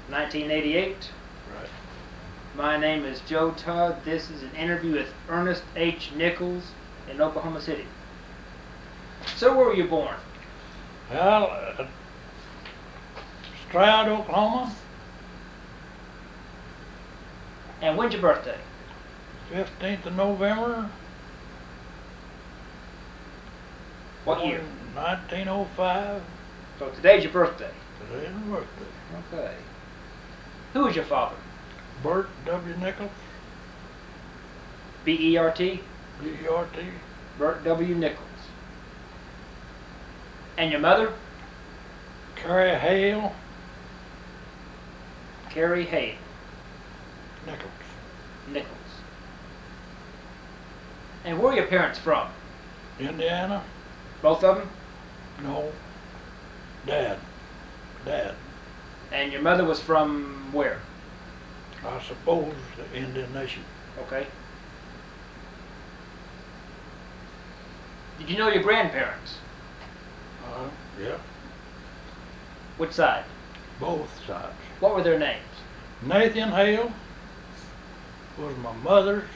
1988. Right. My name is Joe Todd. This is an interview with Ernest H. Nichols in Oklahoma City. So where were you born? Well, Stroud, Oklahoma, And when's your birthday? 15th of November. What year? 1905. So today's your birthday. Today's my birthday. Okay. Who is your father? Bert W. Nichols, B-E-R-T? B-E-R-T. Bert W. Nichols. And your mother? Carrie Hale Carrie Hay Nichols. Nichols. And where are your parents from? Indiana? Both of them? No. Dad. And your mother was from where? I suppose the Indian Nation. Okay. Did you know your grandparents? Yeah. Which side? Both sides. What were their names? Nathan Hale was my mother's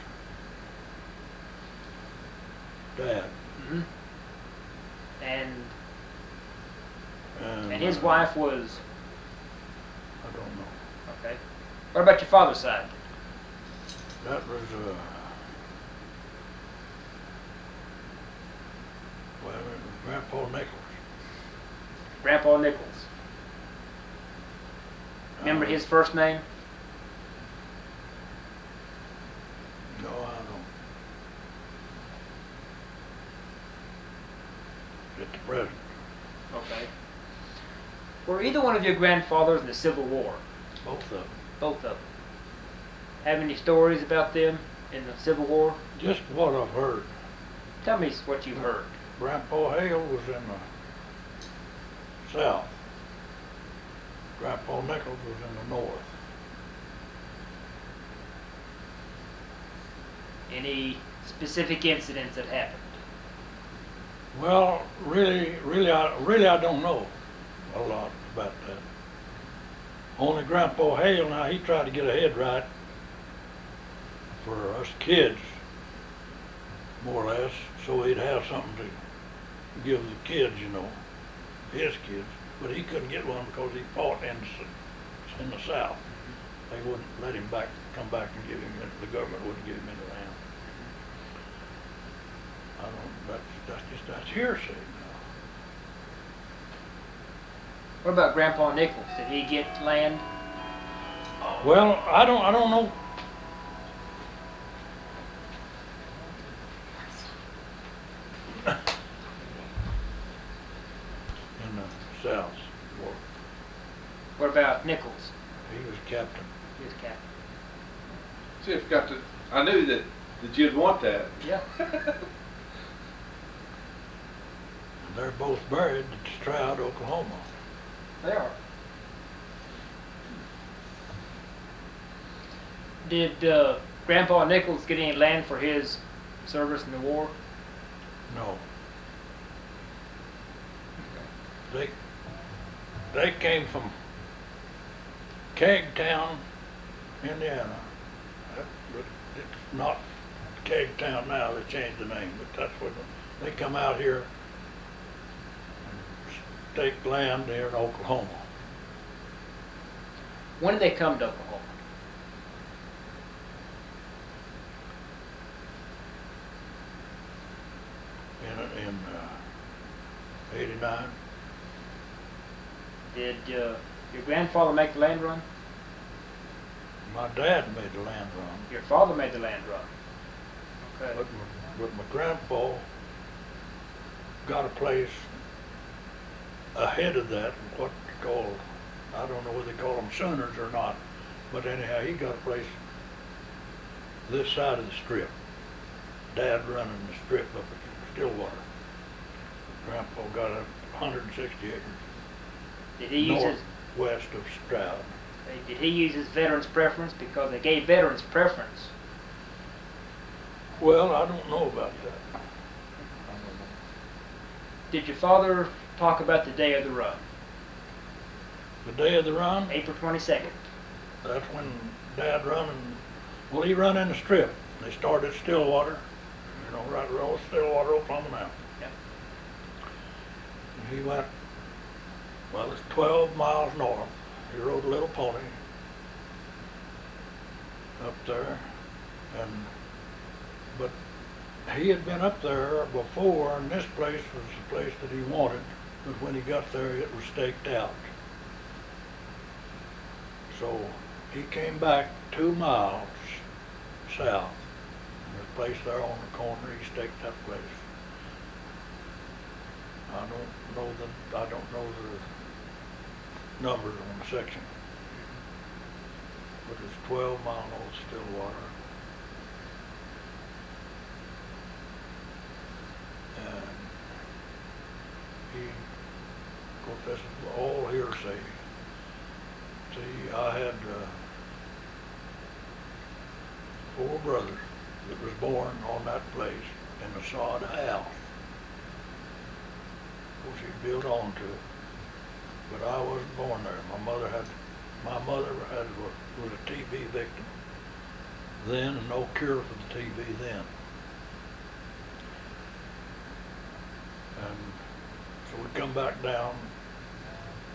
dad. Mm-hmm. And And his wife was? I don't know. Okay. What about your father's side? That was well, Grandpa Nichols. Grandpa Nichols. Remember his first name? No, I don't. At the present. Okay. Were either one of your grandfathers in the Civil War? Both of them. Both of them. Have any stories about them in the Civil War? Just what I've heard. Tell me what you've heard. Grandpa Hale was in the south. Grandpa Nichols was in the north. Any specific incidents that happened? Well, really, I don't know a lot about that. Only Grandpa Hale, now he tried to get ahead right for us kids, more or less, so he'd have something to give the kids, you know, his kids. But he couldn't get one because he fought in the South. They wouldn't let him come back and give him, the government wouldn't give him any land. I don't, that's hearsay now. What about Grandpa Nichols? Did he get land? Well, I don't know. In the South War. What about Nichols? He was captain. He was captain. See, I forgot to. I knew that you'd want that. Yeah. And they're both buried at Stroud, Oklahoma. They are. Did Grandpa Nichols get any land for his service in the war? No. They came from Kegtown, Indiana. But it's not Kegtown now, they changed the name, but that's what they come out here and stake land there in Oklahoma. When did they come to Oklahoma? In 89. Did your grandfather make the land run? My dad made the land run. Your father made the land run. Okay. But my grandpa got a place ahead of that, what they call, I don't know whether they call them Sooners or not, but anyhow, he got a place this side of the strip. Dad running the strip up at Stillwater. Grandpa got 160 acres. Did he use his northwest of Stroud. Did he use his veterans preference because they gave veterans preference? Well, I don't know about that. I don't know. Did your father talk about the day of the run? The day of the run, April 22nd. that's when Dad run and, well, he run in the strip. They started at Stillwater, you know, right around Stillwater, Oklahoma now. Yep. And he went, well, it's 12 miles north. He rode a little pony up there, but he had been up there before, and this place was the place that he wanted, but when he got there, it was staked out. So he came back 2 miles south, and there's a place there on the corner, he staked that place. I don't know the numbers on the section, but it's 12 miles north of Stillwater. And he, of course, this is all hearsay. See, I had 4 brothers that was born on that place in a sod house. Of course, he built onto it, but I wasn't born there. My mother was a TB victim then, and no cure for the TB then. And so we come back down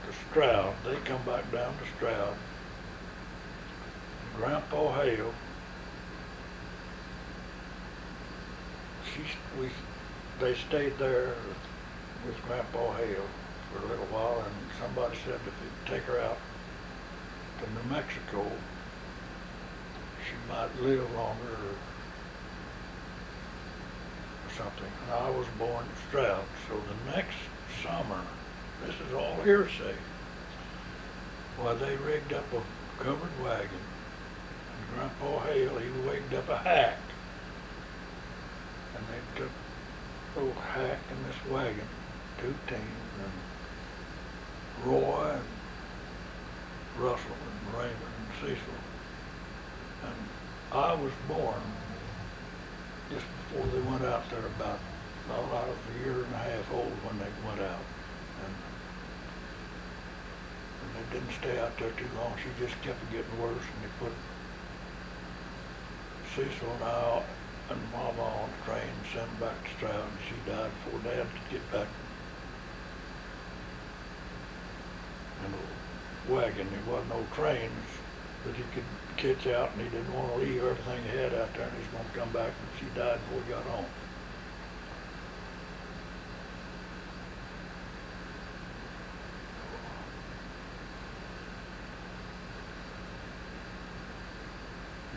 to Stroud. They come back down to Stroud. And Grandpa Hale, they stayed there with Grandpa Hale for a little while, and somebody said if he'd take her out to New Mexico, she might live longer or something. And I was born at Stroud, so the next summer, this is all hearsay, well, they rigged up a covered wagon, and Grandpa Hale, he rigged up a hack, and they took the old hack and this wagon, 2 teams, and Roy and Russell and Raymond and Cecil. And I was born just before they went out there about, I was a year and a half old when they went out. And they didn't stay out there too long. She just kept getting worse, and they put Cecil and I and Mama on the train and sent them back to Stroud, and she died before Dad could get back in the wagon. There wasn't no trains that he could catch out, and he didn't want to leave everything he had out there, and he's going to come back, and she died before he got home.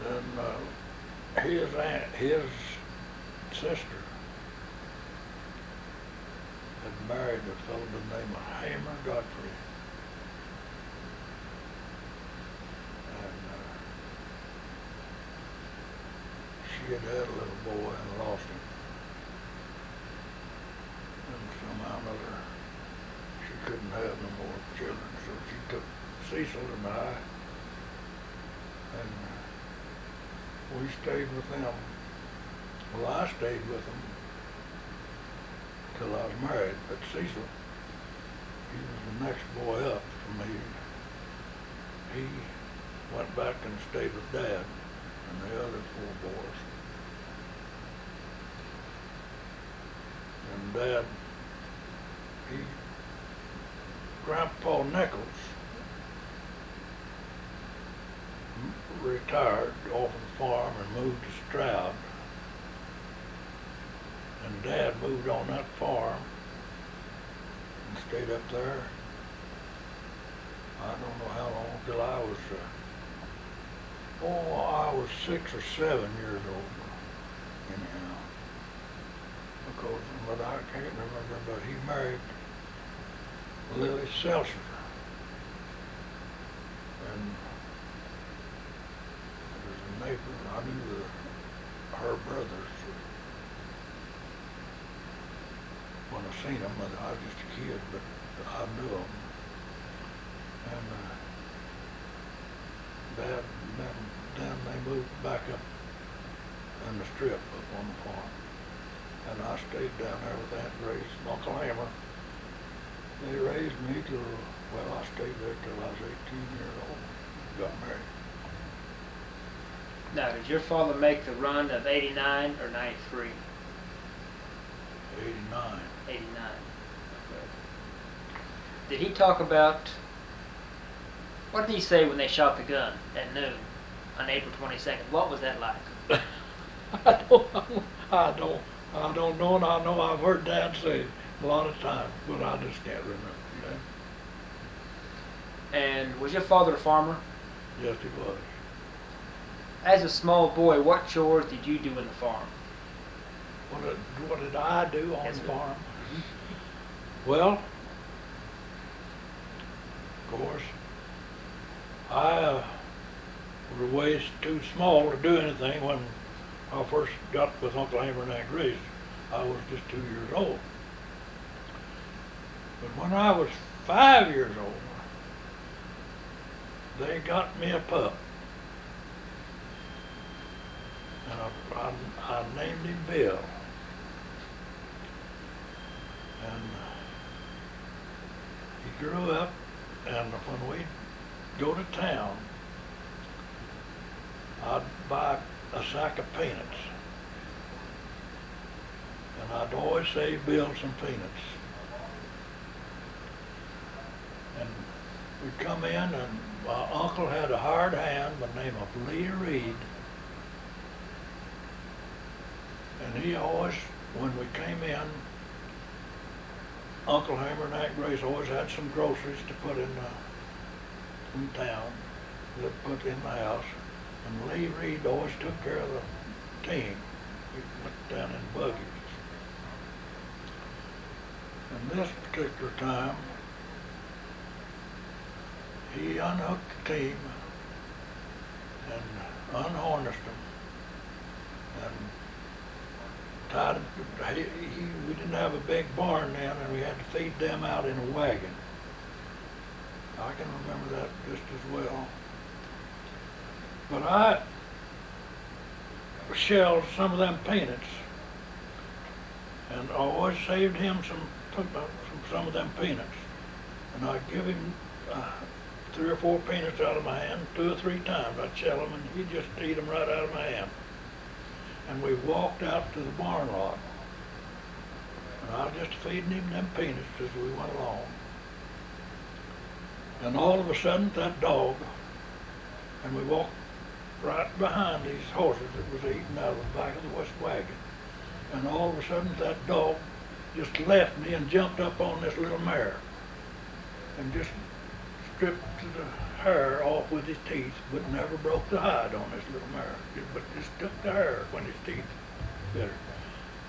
Then his sister had married a fellow by the name of Hamer Godfrey. And she had a little boy and lost him. And somehow or another, she couldn't have no more children, so she took Cecil and I, and we stayed with them. Well, I stayed with them till I was married, but Cecil, he was the next boy up from me. He went back and stayed with Dad and the other 4 boys. And Dad, Grandpa Nickles retired off of the farm and moved to Stroud. And Dad moved on that farm and stayed up there. I don't know how long, till I was 6 or 7 years old, anyhow. Because, but I can't remember, but he married Lily Seltzer. And there's a neighbor, I knew her brothers. When I seen them, I was just a kid, but I knew them. And Dad, then they moved back up in the strip up on the farm. And I stayed down there with Aunt Grace and Uncle Hammer. They raised me till Well, I stayed there till I was 18 years old. Got married. Now, did your father make the run of 89 or 93? 89. 89. Okay. Did he talk about, what did he say when they shot the gun at noon on April 22nd? What was that like? I don't know, and I know I've heard Dad say it a lot of times, but I just can't remember. And was your father a farmer? Yes, he was. As a small boy, what chores did you do in the farm? What did I do on Yes, the sir. farm? Well, of course, I was way too small to do anything when I first got with Uncle Hammer and Aunt Grace. I was just 2 years old. But when I was 5 years old, they got me a pup. And I named him Bill. And he grew up, and when we'd go to town, I'd buy a sack of peanuts. And I'd always save Bill some peanuts. And we'd come in, and my uncle had a hired hand by the name of Lee Reed. And he always, when we came in, Uncle Hammer and Aunt Grace always had some groceries to put in town, that put in the house. And Lee Reed always took care of the team. We went down in buggies. And this particular time, he unhooked the team and unharnessed them and tied them. We didn't have a big barn then, and we had to feed them out in a wagon. I can remember that just as well. But I shelled some of them peanuts, and I always saved him some of them peanuts. And I'd give him 3 or 4 peanuts out of my hand 2 or 3 times. I'd shell them, and he'd just eat them right out of my hand. And we walked out to the barn lot, and I was just feeding him them peanuts as we went along. And all of a sudden, that dog, and we walked right behind these horses that was eating out of the back of the west wagon. And all of a sudden, that dog just left me and jumped up on this little mare and just stripped the hair off with his teeth, but never broke the hide on this little mare, but just took the hair when his teeth bit her.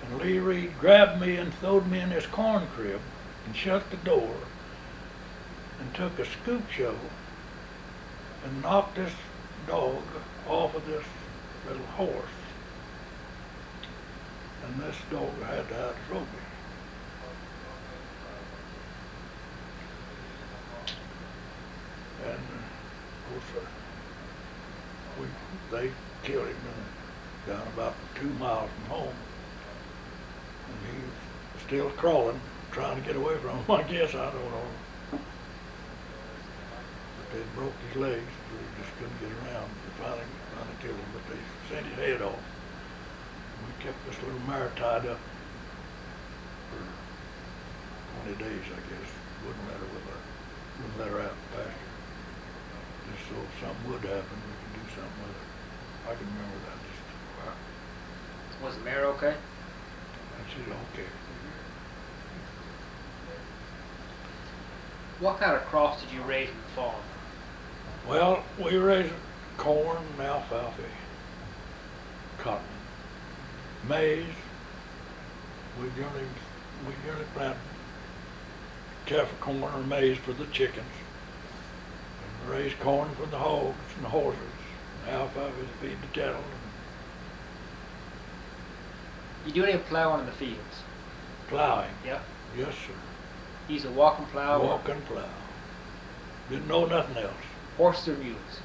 And Lee Reed grabbed me and throwed me in this corn crib and shut the door and took a scoop shovel and knocked this dog off of this little horse. And this dog had to have the trophy. And of course, they killed him down about 2 miles from home. And he was still crawling, trying to get away from him. I guess, I don't know. But they broke his legs, so he just couldn't get around. They finally killed him, but they sent his head off. And we kept this little mare tied up for 20 days, I guess. Wouldn't let her out in pasture. Just so if something would happen, we could do something with it. I can remember that just wow. Was the mare okay? And she's okay. What kind of crops did you raise on the farm? Well, we raised corn and alfalfa, cotton, maize. We generally plant calf corn or maize for the chickens. And raise corn for the hogs and the horses. And alfalfa to feed the cattle. You do any plowing in the fields? Plowing. Yep. Yes, sir. Use a walking plow? Walk and plow. Didn't know nothing else. Horses or mules?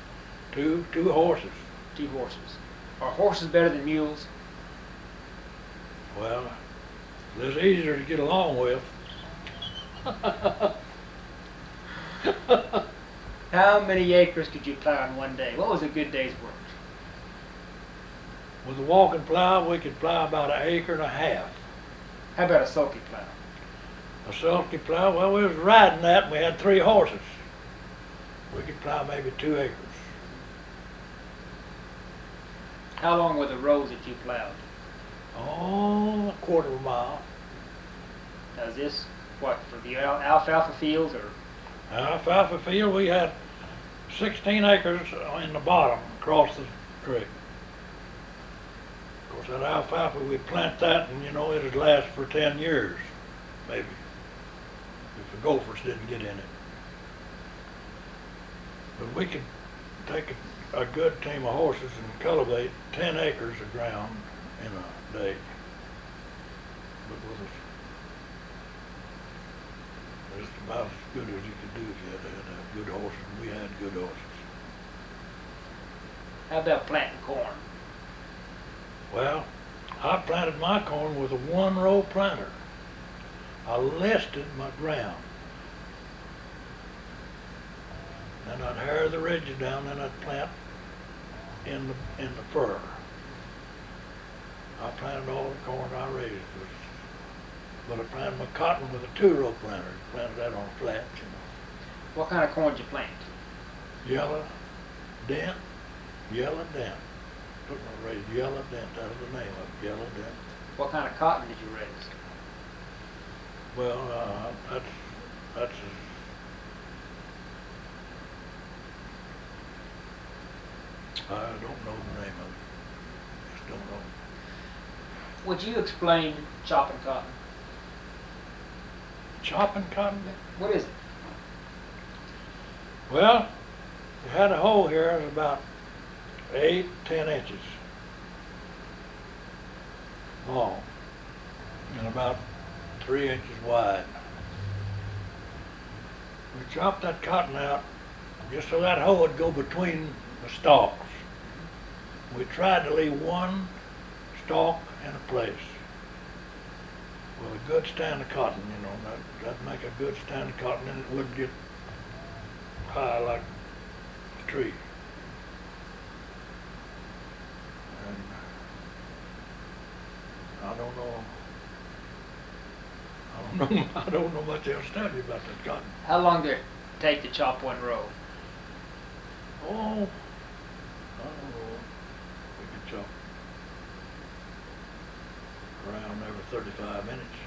Two horses. 2 horses. Are horses better than mules? Well, they're easier to get along with. How many acres could you plow in one day? What was a good day's work? With a walking plow, we could plow about 1.5 acres. How about a sulky plow? A sulky plow, well, we was riding that and we had 3 horses. We could plow maybe 2 acres. How long were the rows that you plowed? Oh, 1/4 mile. Now is this, what, for the alfalfa fields or? Alfalfa field, we had 16 acres in the bottom across the creek. Of course, that alfalfa, we'd plant that and, you know, it'd last for 10 years, maybe, if the gophers didn't get in it. But we could take a good team of horses and cultivate 10 acres of ground in a day. But with it's about as good as you could do if you had to have good horses. We had good horses. How about planting corn? Well, I planted my corn with a 1-row planter. I listed my ground. Then I'd harrow the ridges down, then I'd plant in the furrow. I planted all the corn I raised. But I planted my cotton with a 2-row planter. Planted that on flats, you know. What kind of corn did you plant? Yellow dent. Took my raised yellow dent out of the name of it, yellow dent. What kind of cotton did you raise? Well, that's I don't know the name of it. Just don't know. Would you explain chopping cotton? Chopping cotton? What is it? Well, we had a hole here that was about 8-10 inches long and about 3 inches wide. We chopped that cotton out just so that hole would go between the stalks. We tried to leave one stalk in a place with a good stand of cotton, you know, that'd make a good stand of cotton and it wouldn't get high like a tree. And I don't know much else to tell you about that cotton. How long did it take to chop one row? Oh, I don't know. We could chop around every 35 minutes.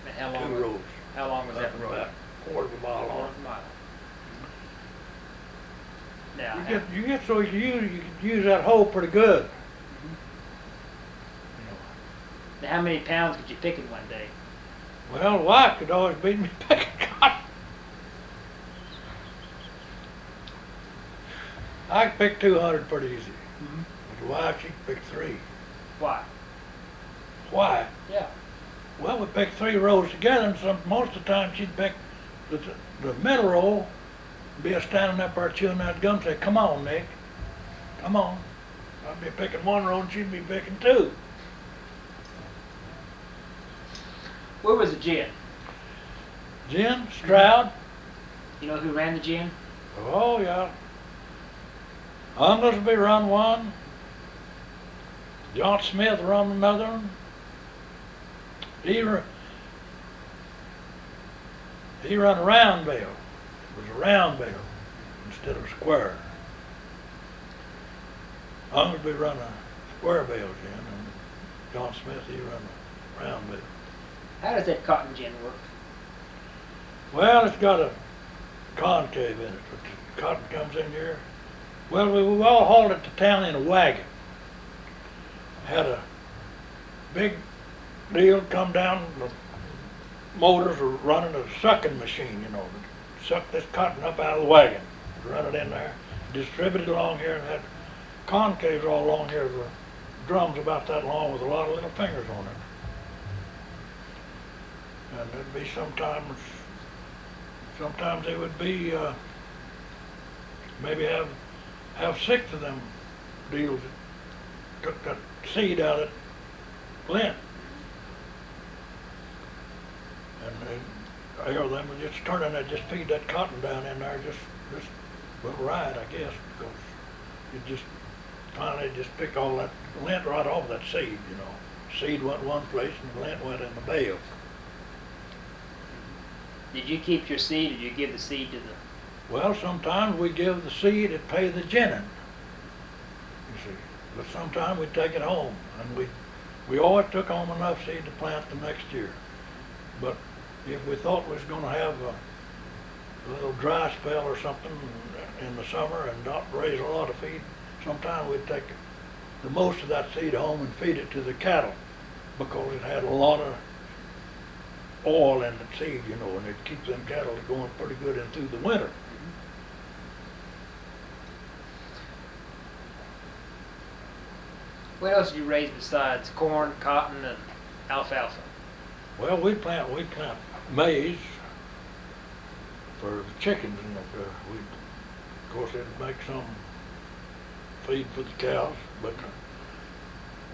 And how long? 2 rows. How long was that row? About 1/4 mile long. 1/4 mile. Now, You get so you could use that hole pretty good. You know. now how many pounds could you pick in one day? Well, the wife could always beat me picking cotton. I could pick 200 pretty easy. But the wife, she could pick 3. Why? Why? Yeah. Well, we picked 3 rows together, and most of the time she'd pick the middle row, be a standing up there chewing that gum, say, "Come on, Nick, come on." I'd be picking 1 row, and she'd be picking 2. Where was the gin? Gin, Stroud. You know who ran the gin? Oh yeah. Oglesby run one. John Smith run another one. He run a round bale. It was a round bale instead of a square. Oglesby run a square bale gin, and John Smith, he run a round bale. How does that cotton gin work? Well, it's got a concave in it, but the cotton comes in here. Well, we all hauled it to town in a wagon. Had a big deal come down, the motors were running a sucking machine, you know, to suck this cotton up out of the wagon, run it in there, distribute it along here, and had concaves all along here, the drums about that long with a lot of little fingers on it. And there'd be sometimes they would be, maybe have 6 of them deals that took that seed out of lint. And everything was just turning that, just feed that cotton down in there, just well, right, I guess, because it just finally just pick all that lint right off that seed, you know. Seed went one place and the lint went in the bale. Did you keep your seed, or did you give the seed to the? Well, sometimes we give the seed and pay the ginning, you see. But sometimes we take it home, and we always took home enough seed to plant the next year. But if we thought we was going to have a little dry spell or something in the summer and not raise a lot of feed, sometimes we'd take the most of that seed home and feed it to the cattle, because it had a lot of oil in the seed, you know, and it keeps them cattle going pretty good in through the winter. What else did you raise besides corn, cotton, and alfalfa? Well, we plant maize for the chickens, and of course it'd make some feed for the cows, but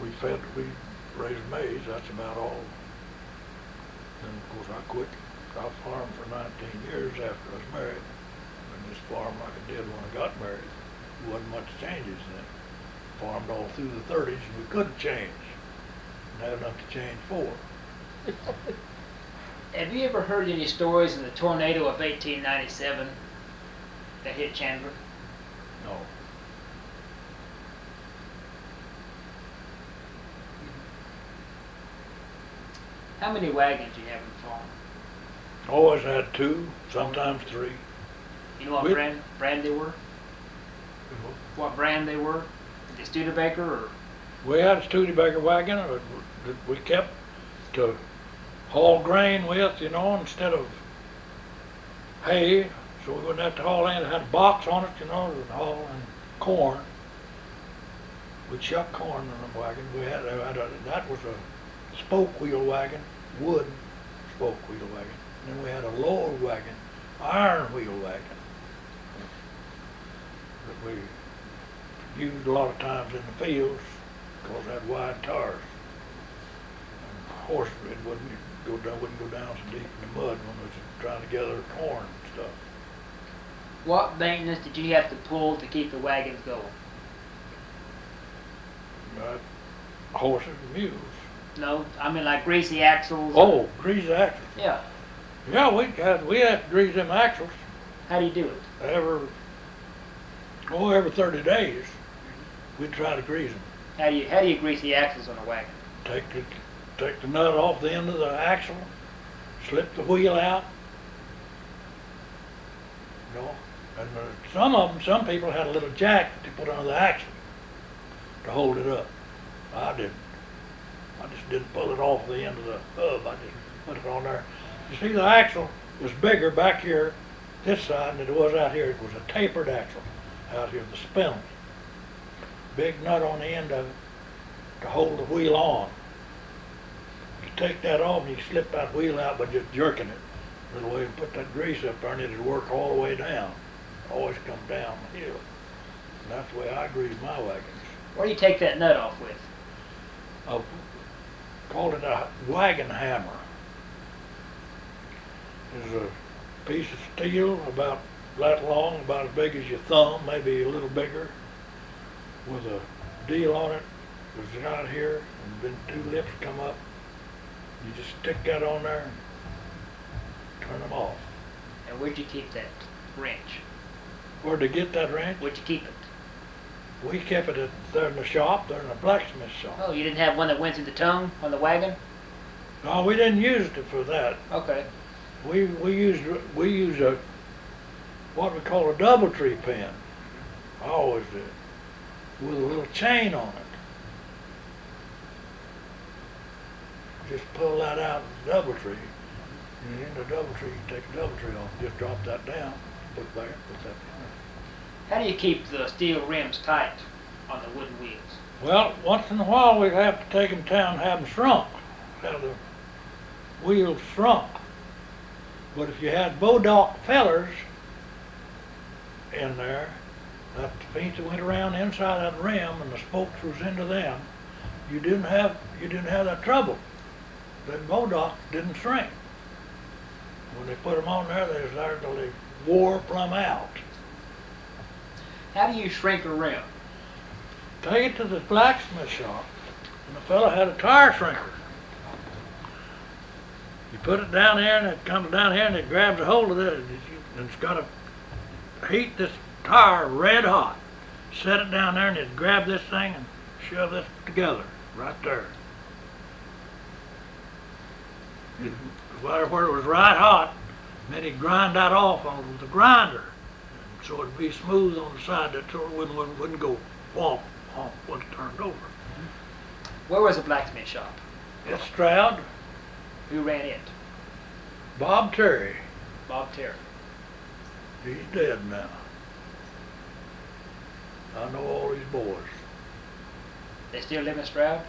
we raised maize, that's about all. And of course I quit. I farmed for 19 years after I was married. And just farmed like I did when I got married. There wasn't much changes then. Farmed all through the 30s and we couldn't change. And had enough to change for. Have you ever heard any stories of the tornado of 1897 that hit Chandler? No. How many wagons do you have in the farm? Always had 2, sometimes 3. You know what brand they were? What brand they were? The Studebaker or? We had a Studebaker wagon that we kept to haul grain with, you know, instead of hay, so we wouldn't have to haul in. It had a box on it, you know, and haul and corn. We'd shuck corn in the wagon. That was a spoke wheel wagon, wood spoke wheel wagon. And then we had a lower wagon, iron wheel wagon, that we used a lot of times in the fields because it had wide tires. And horse it wouldn't go down so deep in the mud when we was trying to gather corn and stuff. What maintenance did you have to pull to keep the wagons going? Horses and mules. No, I mean like greasy axles. Oh, grease axles. Yeah. Yeah, we had to grease them axles How do you do it? every 30 days. We'd try to grease them. How do you grease the axles on a wagon? Take the nut off the end of the axle, slip the wheel out, you know, and some people had a little jack to put on the axle to hold it up. I didn't. I just didn't pull it off the end of the hub. I just put it on there. You see, the axle was bigger back here, this side, than it was out here. It was a tapered axle out here, the spindle. Big nut on the end of it to hold the wheel on. You take that off and you slip that wheel out by just jerking it a little way and put that grease up there, and it'd work all the way down. Always come down the hill. And that's the way I grease my wagons. Where do you take that nut off with? Call it a wagon hammer. It's a piece of steel about that long, about as big as your thumb, maybe a little bigger, with a deal on it. It's right here, and then 2 lips come up. You just stick that on there and turn them off. And where'd you keep that wrench? Where'd they get that wrench? Where'd you keep it? We kept it there in the shop, there in the blacksmith shop. Oh, you didn't have one that went through the tongue on the wagon? No, we didn't use it for that. Okay. We used a what we call a doubletree pin. I always did, with a little chain on it. Just pull that out of the doubletree. And in the doubletree, you take the doubletree off, just drop that down, put it back, put that in. How do you keep the steel rims tight on the wooden wheels? Well, once in a while we'd have to take them down and have them shrunk, have the wheels shrunk. But if you had Bodock fellers in there, that the feet that went around the inside of that rim and the spokes was into them, you didn't have that trouble. That Bodock didn't shrink. When they put them on there, they was there till they wore plumb out. How do you shrink a rim? Take it to the blacksmith shop, and the fellow had a tire shrinker. You put it down there, and it comes down here, and it grabs a hold of it, and it's got to heat this tire red hot. Set it down there, and it grab this thing and shove this together, right there. Where it was right hot, and then he'd grind that off on the grinder, and so it'd be smooth on the side, that so it wouldn't go womp, womp when it turned over. Where was the blacksmith shop? It's Stroud, Who ran it? Bob Terry. Bob Terry. He's dead now. I know all these boys. They still live in Stroud?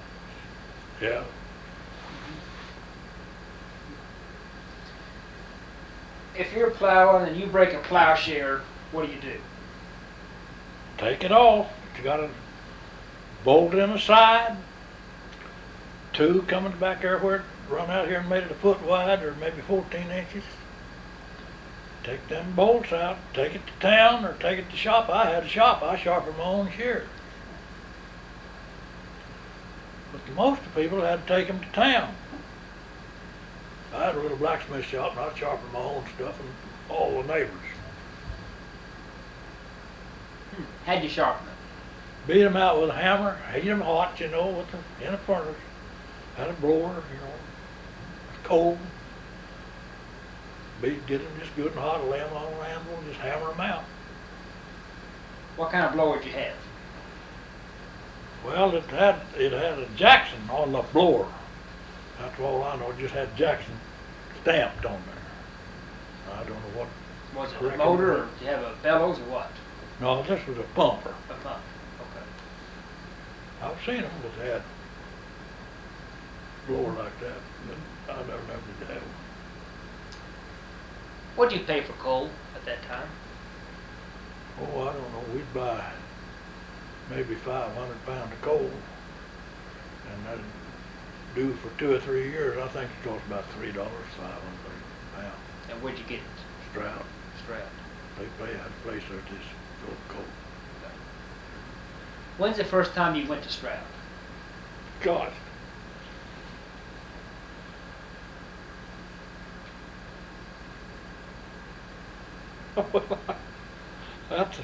Yeah. If you're plowing and you break a plowshare, what do? Take it off. You got to bolt in the side. Two coming back there where it run out here and made it a foot wide, or maybe 14 inches. Take them bolts out, take it to town, or take it to shop. I had a shop. I sharpened my own shears. But most of the people had to take them to town. I had a little blacksmith shop, and I sharpened my own stuff, and all the neighbors. How'd you sharpen them? Beat them out with a hammer, heat them hot, in a furnace. Had a blower, cold. Get them just good and hot, lay them on the anvil, and just hammer them out. What kind of blower did you have? Well, it had a Jackson on the blower. That's all I know. It just had Jackson stamped on there. I don't know what. Was it a motor, or did you have a bellows, or what? No, this was a pumper. A pump. Okay. I've seen them that had blower like that, but I never did have one. What did you pay for coal at that time? Oh, I don't know. We'd buy maybe 500 pounds of coal, and that'd do for 2 or 3 years. I think it cost about $3, 500 pounds. And where'd you get it? Stroud. Stroud. They had a place there just full of coal. Okay. When's the first time you went to Stroud? Gosh. That's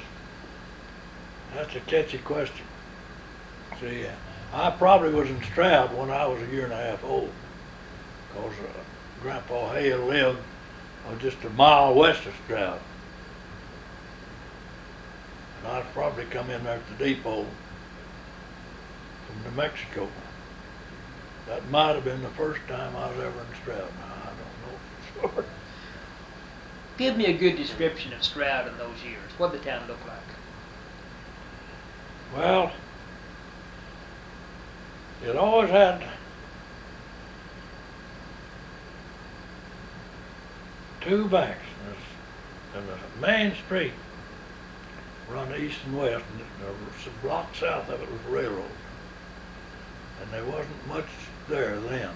a catchy question. See, I probably was in Stroud when I was a year and a half old, because Grandpa Hale lived just a mile west of Stroud. And I'd probably come in there at the depot from New Mexico. That might have been the first time I was ever in Stroud. Now, I don't know for sure. Give me a good description of Stroud in those years. What did the town look like? Well, it always had two banks. And the main street run east and west, and there was a block south of it was a railroad. And there wasn't much there then,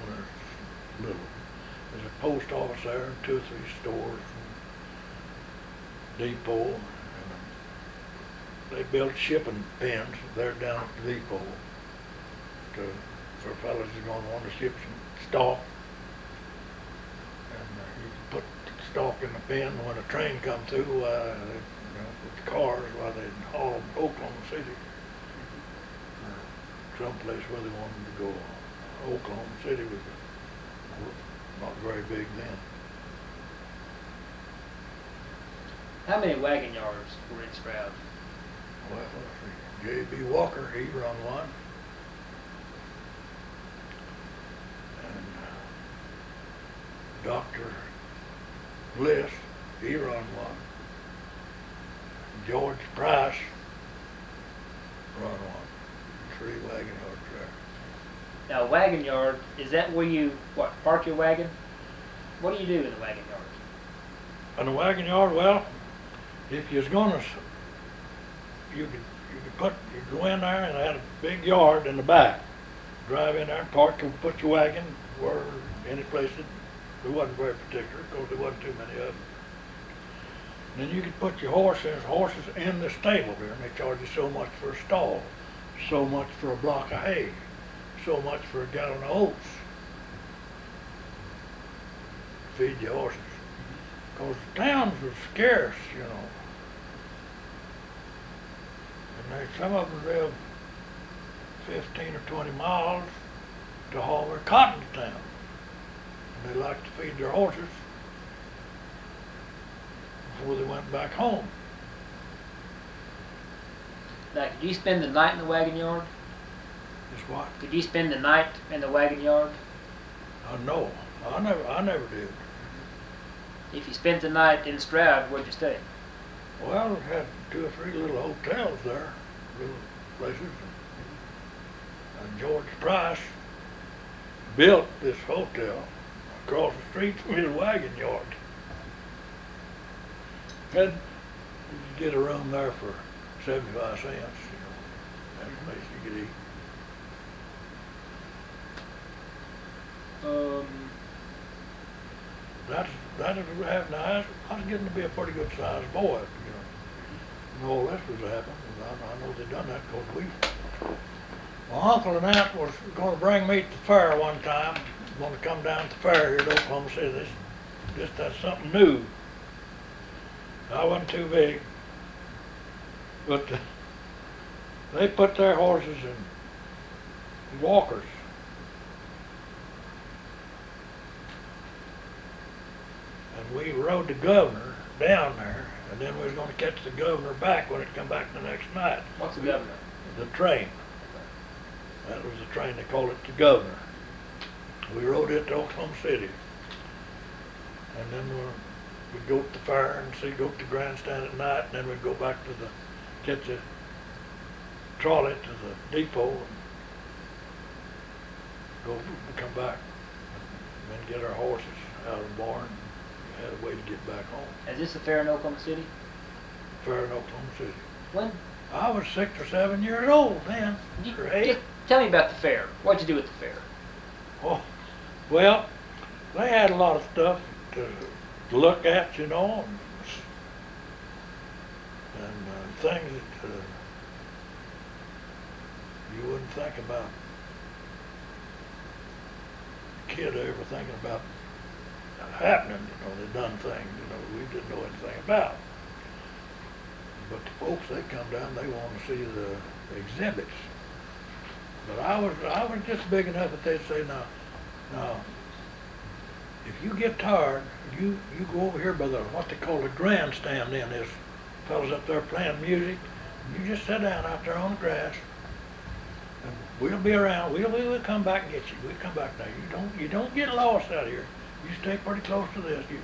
when it was little. There's a post office there, and 2 or 3 stores, and depot, and they built shipping pens there down at the depot for fellas who's going to want to ship some stock. And you could put the stock in the pen when a train come through, with the cars, while they'd haul them to Oklahoma City, or someplace where they wanted to go. Oklahoma City was not very big then. How many wagon yards were in Stroud? Well, J.B. Walker, he run one. And Dr. Bliss, he run one. George Price run one. 3 wagon yards there. Now, a wagon yard, is that where you, park your wagon? What do you do in the wagon yard? In the wagon yard, well, if you was gonna, you could go in there, and it had a big yard in the back. Drive in there and park and put your wagon where any place that We wasn't very particular because there wasn't too many of them. Then you could put your horses in the stable there, and they charge you so much for a stall, so much for a block of hay, so much for a gallon of oats. Feed your horses. Because the towns were scarce, you know. And some of them lived 15 or 20 miles to haul their cotton to town. And they liked to feed their horses before they went back home. Now, could you spend the night in the wagon yard? Just what? Could you spend the night in the wagon yard? No, I never did. If you spent the night in Stroud, where'd you stay? Well, we had 2 or 3 little hotels there, little places. And George Price built this hotel across the street from his wagon yard. And you could get a room there for 75 cents, you know. That's a place you could eat. That is now, I was getting to be a pretty good sized boy, you know. And all this was happening, and I know they done that because my uncle and aunt was going to bring me to the fair one time, going to come down to the fair here at Oklahoma City. That's something new. I wasn't too big, but they put their horses in walkers. And we rode the governor down there, and then we was going to catch the governor back when it come back the next night. What's the governor? The train. That was the train, they called it the governor. We rode it to Oklahoma City. And then we'd go to the fair and go to the grandstand at night, and then we'd go back to catch a trolley to the depot and come back and then get our horses out of the barn. We had a way to get back home. Is this a fair in Oklahoma City? Fair in Oklahoma City. When? I was 6 or 7 years old then. Or 8. Just tell me about the fair. What'd you do at the fair? Oh, well, they had a lot of stuff to look at, you know, and things that you wouldn't think about. A kid ever thinking about happening, you know, they done things, you know, we didn't know anything about. But the folks, they come down, they want to see the exhibits. But I was just big enough that they'd say, now, if you get tired, you go over here by what they call the grandstand. Then there's fellas up there playing music. You just sit down out there on the grass, and we'll be around. We'll come back and get you. We'll come back now. You don't get lost out here. You stay pretty close to this. And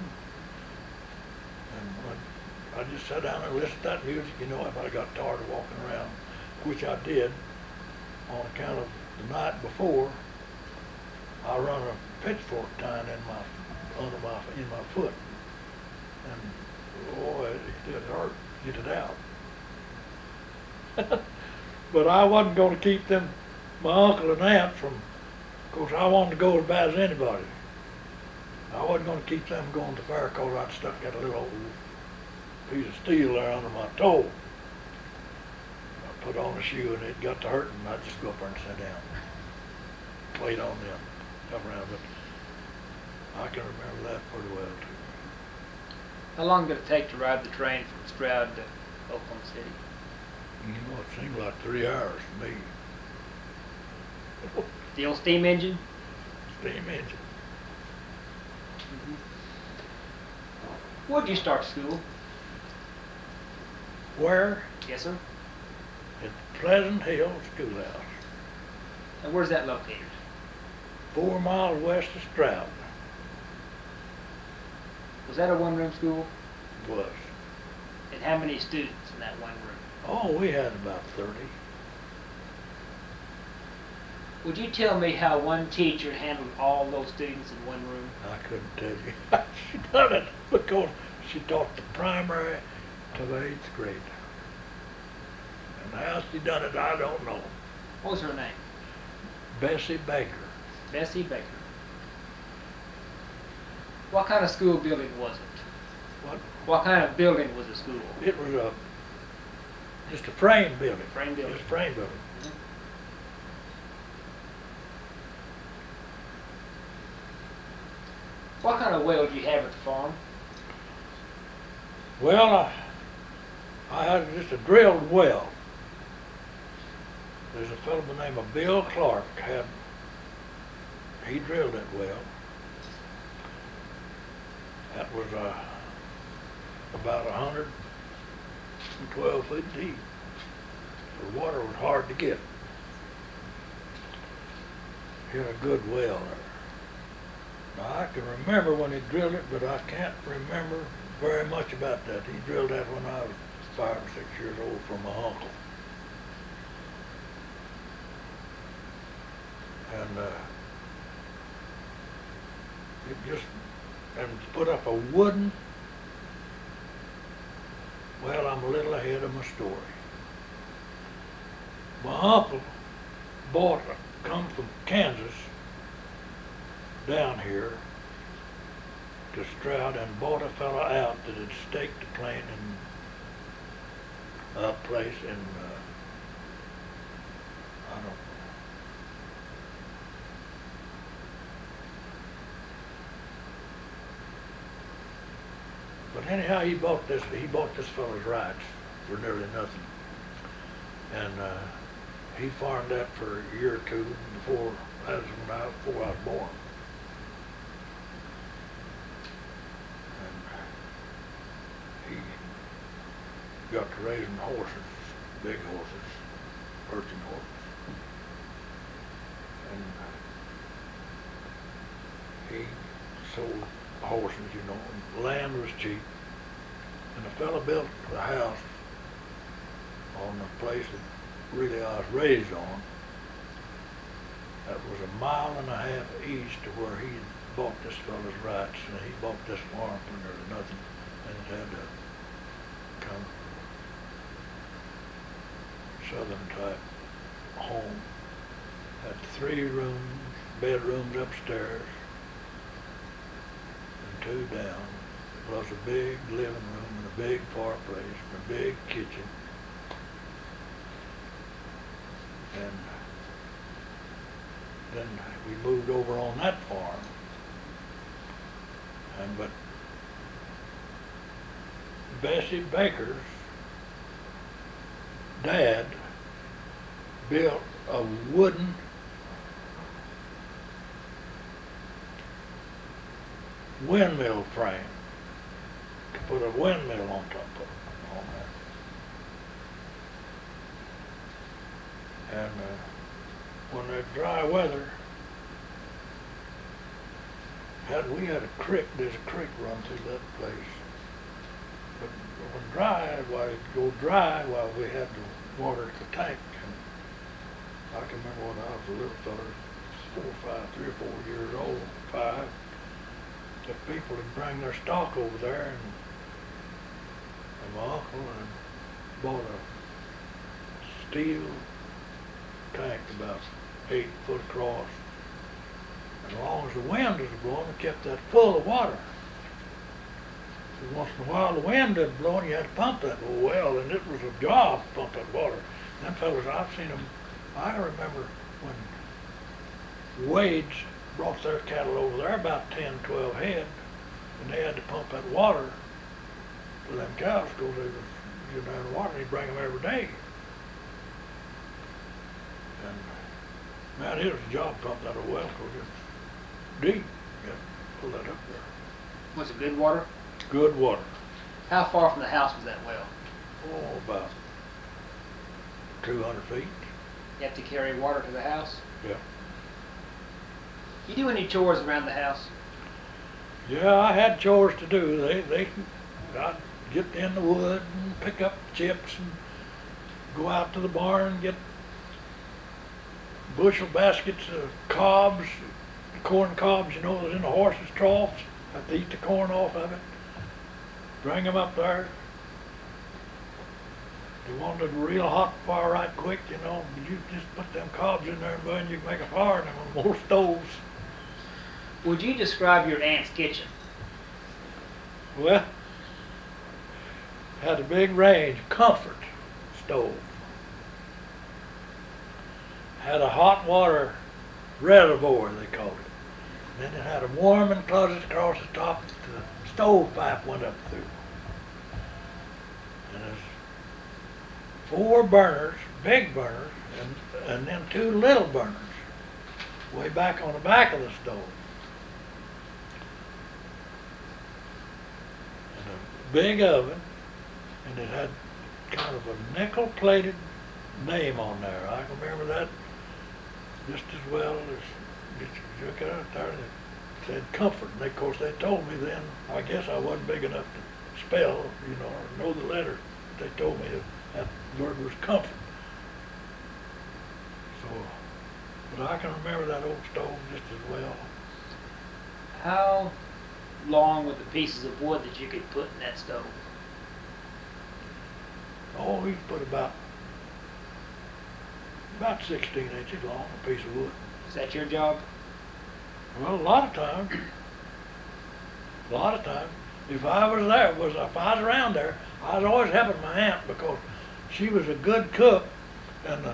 I just sat down and listened to that music. You know, if I got tired of walking around, which I did, on account of the night before, I run a pitchfork tying in my foot, and boy, it did hurt to get it out. But I wasn't going to keep them, my uncle and aunt, from, of course I wanted to go as bad as anybody. I wasn't going to keep them going to the fair because I'd stuck that little old piece of steel there under my toe. I put on a shoe and it got to hurting, and I'd just go up there and sit down. Wait on them, come around, but I can remember that pretty well too. How long did it take to ride the train from Stroud to Oklahoma City? You know, it seemed like 3 hours to me. The old steam engine? Steam engine. Mm-hmm. Where'd you start school? Where? Yes, sir. At Pleasant Hill Schoolhouse. And where's that located? 4 miles west of Stroud. Was that a one-room school? It was. And how many students in that one room? Oh, we had about 30. Would you tell me how one teacher handled all those students in one room? I couldn't tell you. She done it because she taught the primary to the 8th grade. And how she done it, I don't know. What was her name? Bessie Baker. Bessie Baker. What kind of school building was it? What? What kind of building was the school? It was just a frame building. Frame building. Just a frame building. What kind of well do you have at the farm? Well, I had just a drilled well. There's a fellow by the name of Bill Clark he drilled that well. That was about 112 feet deep. The water was hard to get. He had a good well there. Now I can remember when he drilled it, but I can't remember very much about that. He drilled that when I was 5 or 6 years old from my uncle. And put up a wooden, well, I'm a little ahead of my story. My uncle come from Kansas down here to Stroud and bought a fella out that had staked a claim in a place in, I don't know. But anyhow, he bought this fella's rights for nearly nothing. And he farmed that for a year or two before I was born. And he got to raising horses, big horses, perching horses. And he sold horses, and land was cheap. And the fella built a house on the place that really I was raised on. That was 1.5 miles east of where he bought this fella's rights, and he bought this farm for nearly nothing, and it had a kind of southern type home. Had 3 bedrooms upstairs, 2 down, plus a big living room and a big fireplace and a big kitchen. And then we moved over on that farm. But Bessie Baker's dad built a wooden windmill frame to put a windmill on top of it, on that. And when there's dry weather, we had a creek. There's a creek run through that place. But when it'd go dry, we had to water the tank. And I can remember when I was a little fella, 3 or 4 years old, 5. The people would bring their stock over there, and my uncle bought a steel tank about 8 foot across. And as long as the wind was blowing, it kept that full of water. So once in a while the wind was blowing, you had to pump that little well, and it was a job to pump that water. And them fellas, I've seen them. I remember when Wade's brought their cattle over there, about 10, 12 head, and they had to pump that water for them cows because they was getting down the water, and he'd bring them every day. And man, it was a job to pump that well because it's deep. You had to pull that up there. Was it good water? Good water. How far from the house was that well? Oh, about 200 feet. You have to carry water to the house? Yeah. You do any chores around the house? Yeah, I had chores to do. I'd get in the wood and pick up chips and go out to the barn and get bushel baskets of cobs, corn cobs, that's in the horses' troughs. Have to eat the corn off of it. Bring them up there. They wanted a real hot fire right quick, you just put them cobs in there and then you can make a fire in them on more stoves. Would you describe your aunt's kitchen? Well, had a big range comfort stove. Had a hot water reservoir, they called it. Then it had a warming closet across the top that the stove pipe went up through. And there's 4 burners, big burners, and then 2 little burners way back on the back of the stove. And a big oven, and it had kind of a nickel-plated name on there. I can remember that just as well as you look out there. It said Comfort. And of course, they told me then. I guess I wasn't big enough to spell, or know the letter. They told me that word was Comfort. So, but I can remember that old stove just as well. How long were the pieces of wood that you could put in that stove? Oh, we put about 16 inches long, a piece of wood. Is that your job? Well, a lot of times, if I was around there, I was always helping my aunt because she was a good cook, and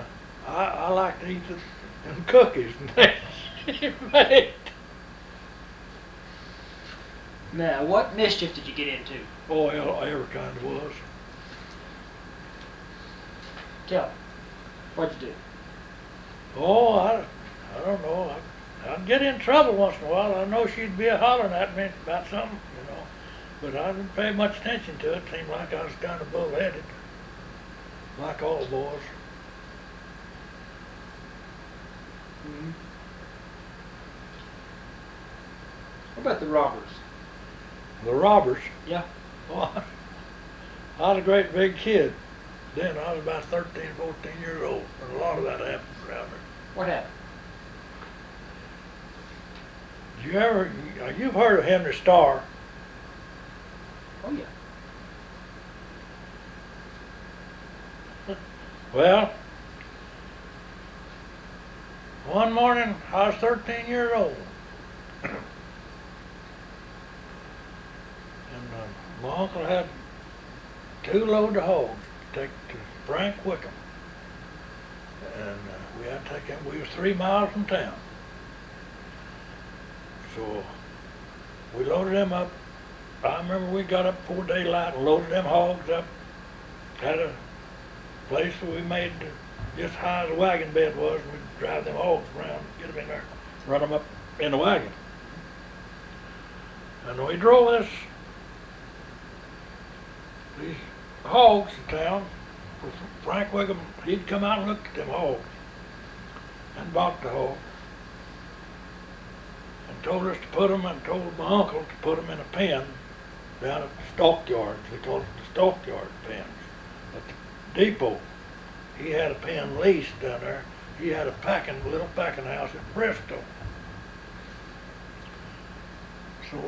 I like to eat them cookies she made. Now, what mischief did you get into? Oh, well, every kind of was. Tell me, what'd you do? Oh, I don't know. I'd get in trouble once in a while. I know she'd be hollering at me about something, but I didn't pay much attention to it. Seemed like I was kind of bullheaded, like all boys. Mm-hmm. What about the robbers? The robbers? Yeah. Well, I was a great big kid. Then I was about 13, 14 years old, and a lot of that happened around there. What happened? You've heard of Henry Starr? Oh, yeah. Well, one morning I was 13 years old, and my uncle had 2 loads of hogs to take to Frank Wickham, and we had to take him. We was 3 miles from town, so we loaded them up. I remember we got up before daylight and loaded them hogs up. Had a place where we made just high as a wagon bed was, and we'd drive them hogs around, get them in there, run them up in the wagon. And we drove these hogs to town. Frank Wickham, he'd come out and look at them hogs and bought the hog and told us to put them, and told my uncle to put them in a pen down at the stockyards. They called it the stockyard pens. At the depot, he had a pen leased down there. He had a little packing house in Bristol. So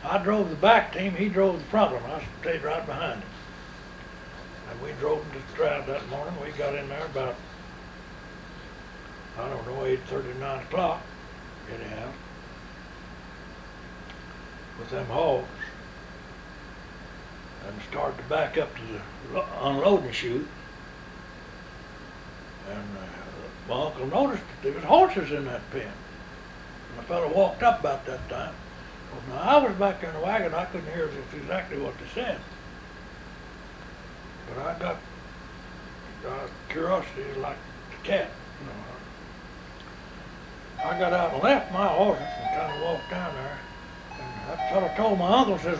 I drove the back team, he drove the front one. I stayed right behind him. And we drove him to Stroud that morning. We got in there about, 8:30, 9 o'clock, anyhow, with them hogs, and started to back up to the unloading chute. And my uncle noticed that there was horses in that pen. And the fellow walked up about that time. Well, now, I was back there in the wagon. I couldn't hear exactly what they said. But I got curiosity like the cat. I got out and left my horses and kind of walked down there. And that fellow told my uncle, says,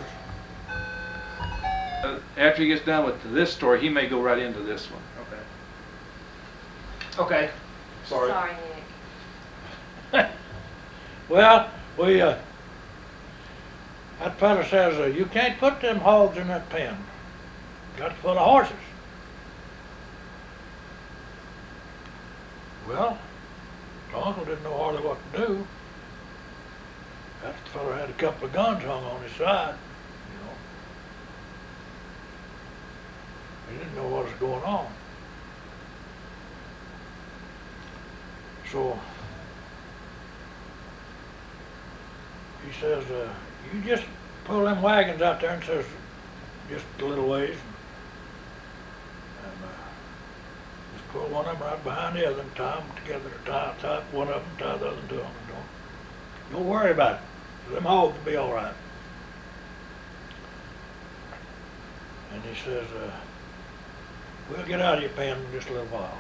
After he gets done with this story, he may go right into this one. Okay. Okay. Sorry. Sorry, Nick. well, that fellow says, you can't put them hogs in that pen. Got it full of horses. Well, my uncle didn't know hardly what to do. That fellow had a couple of guns hung on his side, He didn't know what was going on. So he says, you just pull them wagons out there, and says, just a little ways, and just pull one of them right behind the other and tie them together, tie one of them, tie the other to them, and don't worry about it. Them hogs will be all right. And he says, we'll get out of your pen in just a little while,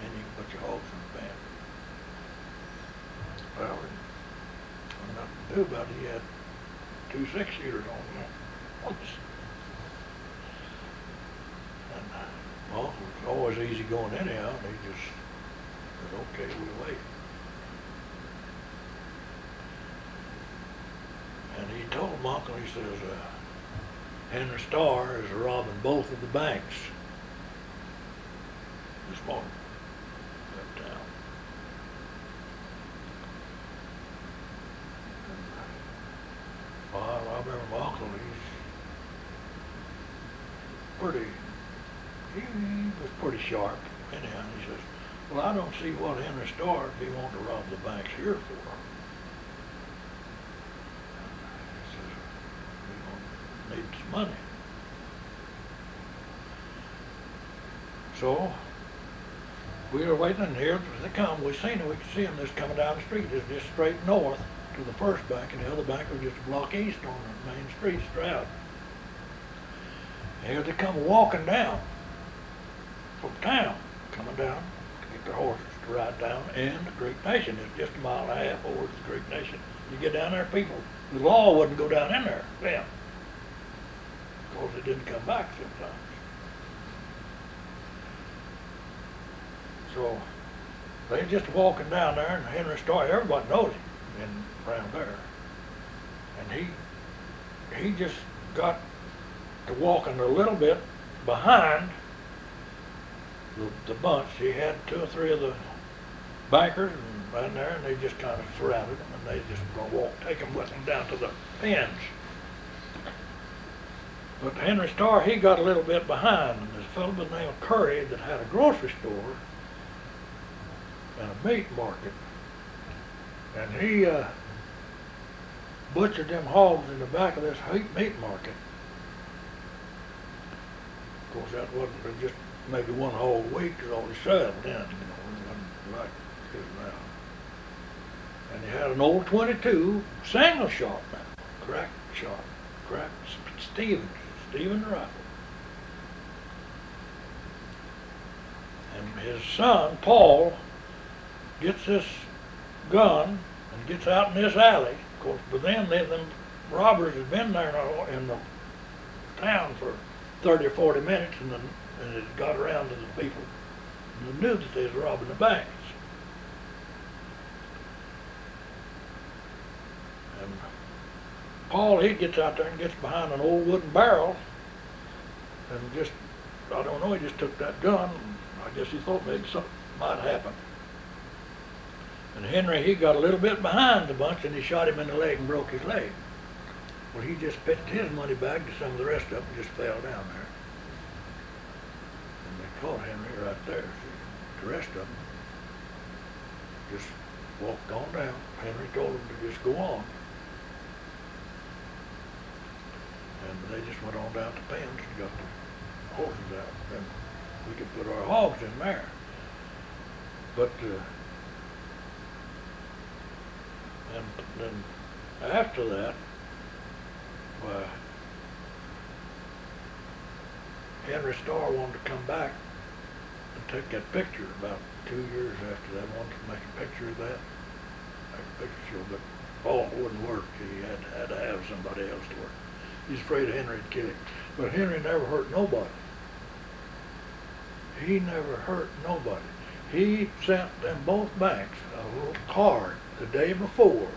and you can put your hogs in the pen. Well, nothing to do about it. He had 2 6-shooters on him once. And well, it was always easy going anyhow, and he just said, okay, we'll wait. And he told my uncle, he says, Henry Starr is robbing both of the banks this morning in town. Well, I remember my uncle, he was pretty sharp anyhow. He says, well, I don't see what Henry Starr would be wanting to rob the banks here for. He says, we need some money. So, we were waiting in here, they come, we seen them, we could see them just coming down the street, just straight north to the first bank, and the other bank was just a block east on the main street, Stroud. And here they come walking down from town, coming down to get their horses to ride down, and the Greek Nation is just a mile and a half over to the Greek Nation. You get down there, people, the law wouldn't go down in there, them, because they didn't come back sometimes. So they just walking down there, and Henry Starr, everybody knows him around there, and he just got to walking a little bit behind the bunch. He had 2 or 3 of the bankers and right there, and they just kind of surrounded him, and they just gonna take him with them down to the pens. But Henry Starr, he got a little bit behind, and this fellow by the name of Curry that had a grocery store and a meat market, and he butchered them hogs in the back of this meat market. Of course, that wasn't just maybe one hog a week, was all he settled in, it wasn't like it is now. And he had an old 22 single shot now, cracked Stevens rifle. And his son, Paul, gets this gun and gets out in this alley. Of course, but then them robbers had been there in the town for 30 or 40 minutes, and it got around to the people and they knew that they was robbing the banks. And Paul, he gets out there and gets behind an old wooden barrel, and just, I don't know, he just took that gun, and I guess he thought maybe something might happen. And Henry, he got a little bit behind the bunch, and he shot him in the leg and broke his leg. Well, he just pitched his money bag to some of the rest of them and just fell down there. And they caught Henry right there. See? The rest of them just walked on down. Henry told them to just go on. And they just went on down to pens and got the horses out. And we could put our hogs in there. But and then after that, Henry Starr wanted to come back and take that picture about 2 years after that. Wanted to make a picture of that, make a picture, but Paul wouldn't work. He had to have somebody else to work. He's afraid Henry'd kill him. But Henry never hurt nobody. He never hurt nobody. He sent them both banks a little card the day before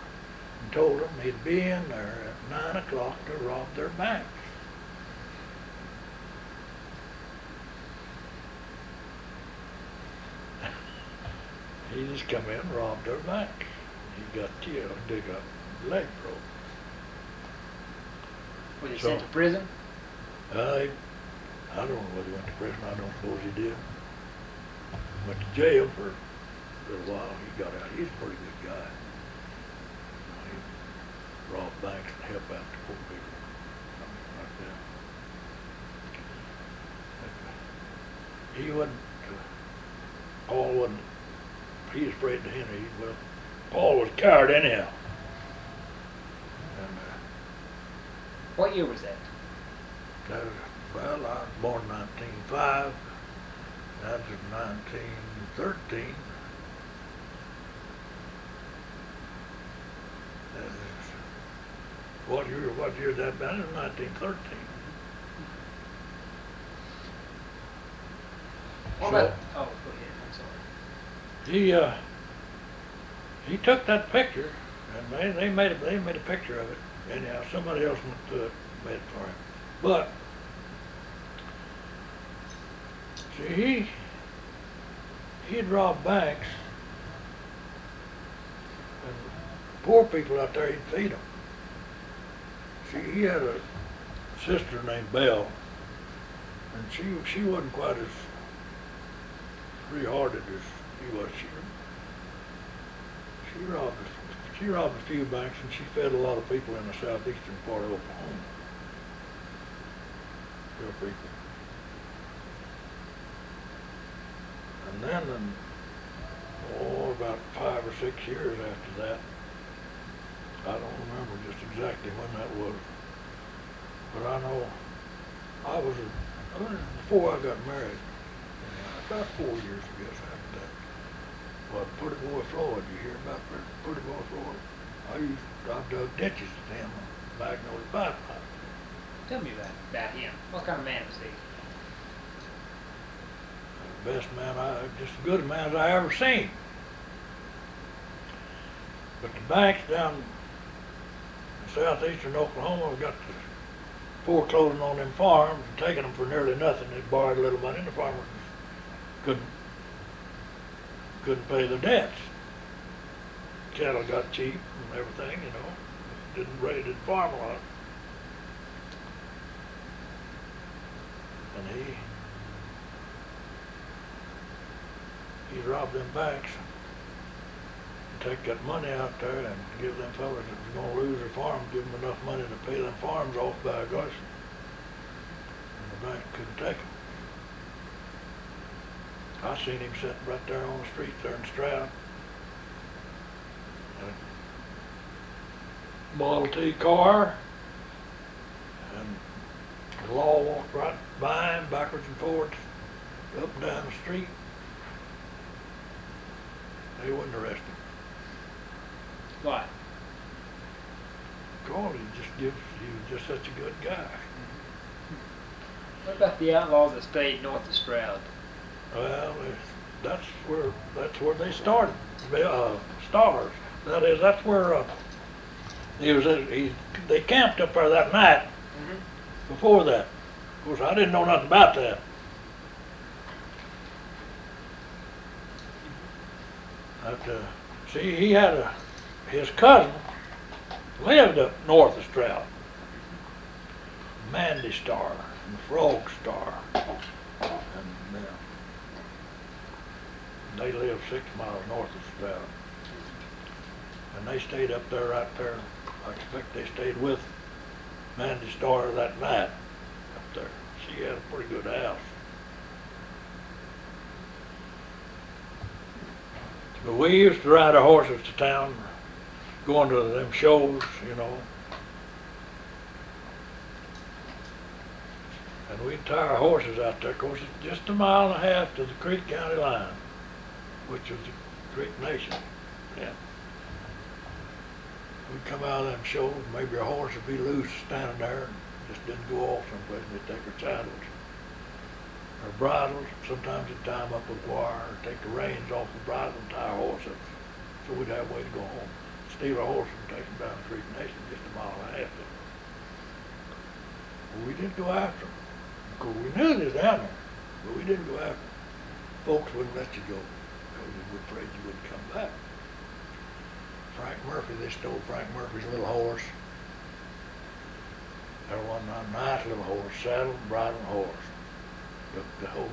and told them he'd be in there at 9 o'clock to rob their banks. He just come in and robbed their bank. He got killed, they got leg broke. Was he sent to prison? I don't know whether he went to prison. I don't suppose he did. Went to jail for a little while. He got out. He's a pretty good guy. rob banks and help out the poor people, something like that. He wasn't, Paul wasn't, he was afraid to Henry. Well, Paul was a coward anyhow. And What year was that? that was, well, I was born in 1905. That was 1913. What year that been? It was 1913. What So- about, oh, go ahead, I'm sorry. He took that picture and they made a picture of it. Anyhow, somebody else went to it, made it for him. But see, he'd rob banks, and poor people out there, he'd feed them. See, he had a sister named Belle, and she wasn't quite as free-hearted as he was. She robbed a few banks, and she fed a lot of people in the southeastern part of Oklahoma. Poor people. And then, about 5 or 6 years after that, I don't remember just exactly when that was, but I know before I got married, about 4 years, I guess, after that. Well, Pretty Boy Floyd, you hear about Pretty Boy Floyd? I dug ditches with him on Magnolia Pipeline. Tell me about him. What kind of man was he? The best man, just as good a man as I ever seen. But the banks down in southeastern Oklahoma got to foreclosing on them farms and taking them for nearly nothing. They borrowed a little money, and the farmers couldn't pay their debts. Cattle got cheap and everything, didn't farm a lot. And he robbed them banks and take that money out there and give them fellas that was going to lose their farm, give them enough money to pay them farms off by August. And the bank couldn't take them. I seen him sitting right there on the street there in Stroud. A Model T car, and the law walked right by him, backwards and forwards, up and down the street. They wouldn't arrest him. Why? God, he was just such a good guy. What about the outlaws that stayed north of Stroud? Well, that's where they started. Starr. That is, that's where they camped up there that night. Mm-hmm. Before that, of course, I didn't know nothing about that. But see, he had his cousin lived up north of Stroud, Mandy Starr and Frog Starr, and they lived 6 miles north of Stroud. And they stayed up there right there. I expect they stayed with Mandy Starr that night up there. She had a pretty good house. But we used to ride our horses to town, going to them shows, And we'd tie our horses out there. Of course, it's just a mile and a half to the Creek County line, which was the Creek Nation. Yeah. We'd come out of them shows, maybe our horse would be loose standing there and just didn't go off someplace, and they'd take our saddles. Our bridles, sometimes they'd tie them up with wire, or take the reins off the bridle and tie our horse up, so we'd have a way to go home. Steal our horse and take them down the Creek Nation, just a mile and a half. Well, we didn't go after them. Of course, we knew they was down there, but we didn't go after them. Folks wouldn't let you go, because they were afraid you wouldn't come back. Frank Murphy, they stole Frank Murphy's little horse. There was a nice little horse, saddle, bridle, and horse. Took the whole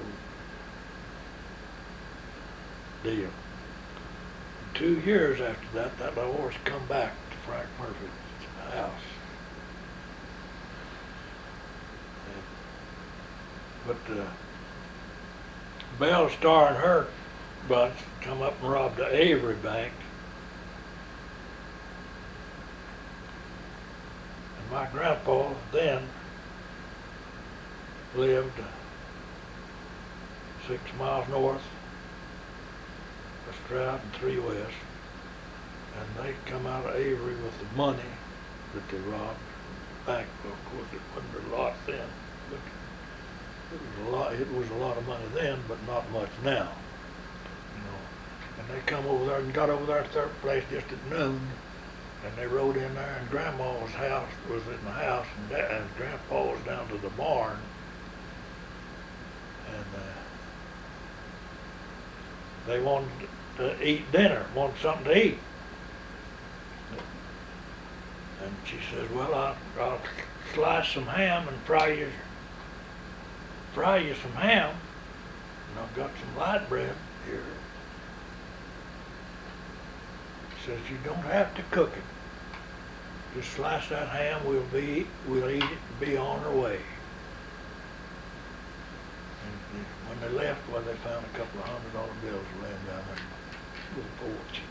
deal. 2 years after that, that little horse come back to Frank Murphy's house. But Belle, Starr, and her bunch come up and robbed the Avery Bank. And my grandpa then lived 6 miles north of Stroud and 3 west. And they come out of Avery with the money that they robbed the bank. Of course, it wasn't a lot then, but it was a lot of money then, but not much now. You know. And they come over there and got over there at their place just at noon, and they rode in there, and Grandma's house was in the house, and Grandpa was down to the barn, and they wanted to eat dinner, wanted something to eat. And she says, well, I'll slice some ham and fry you some ham, and I've got some light bread here. She says, you don't have to cook it. Just slice that ham, we'll eat it and be on our way. And when they left, well, they found a couple of $100 bills laying down there on the porch.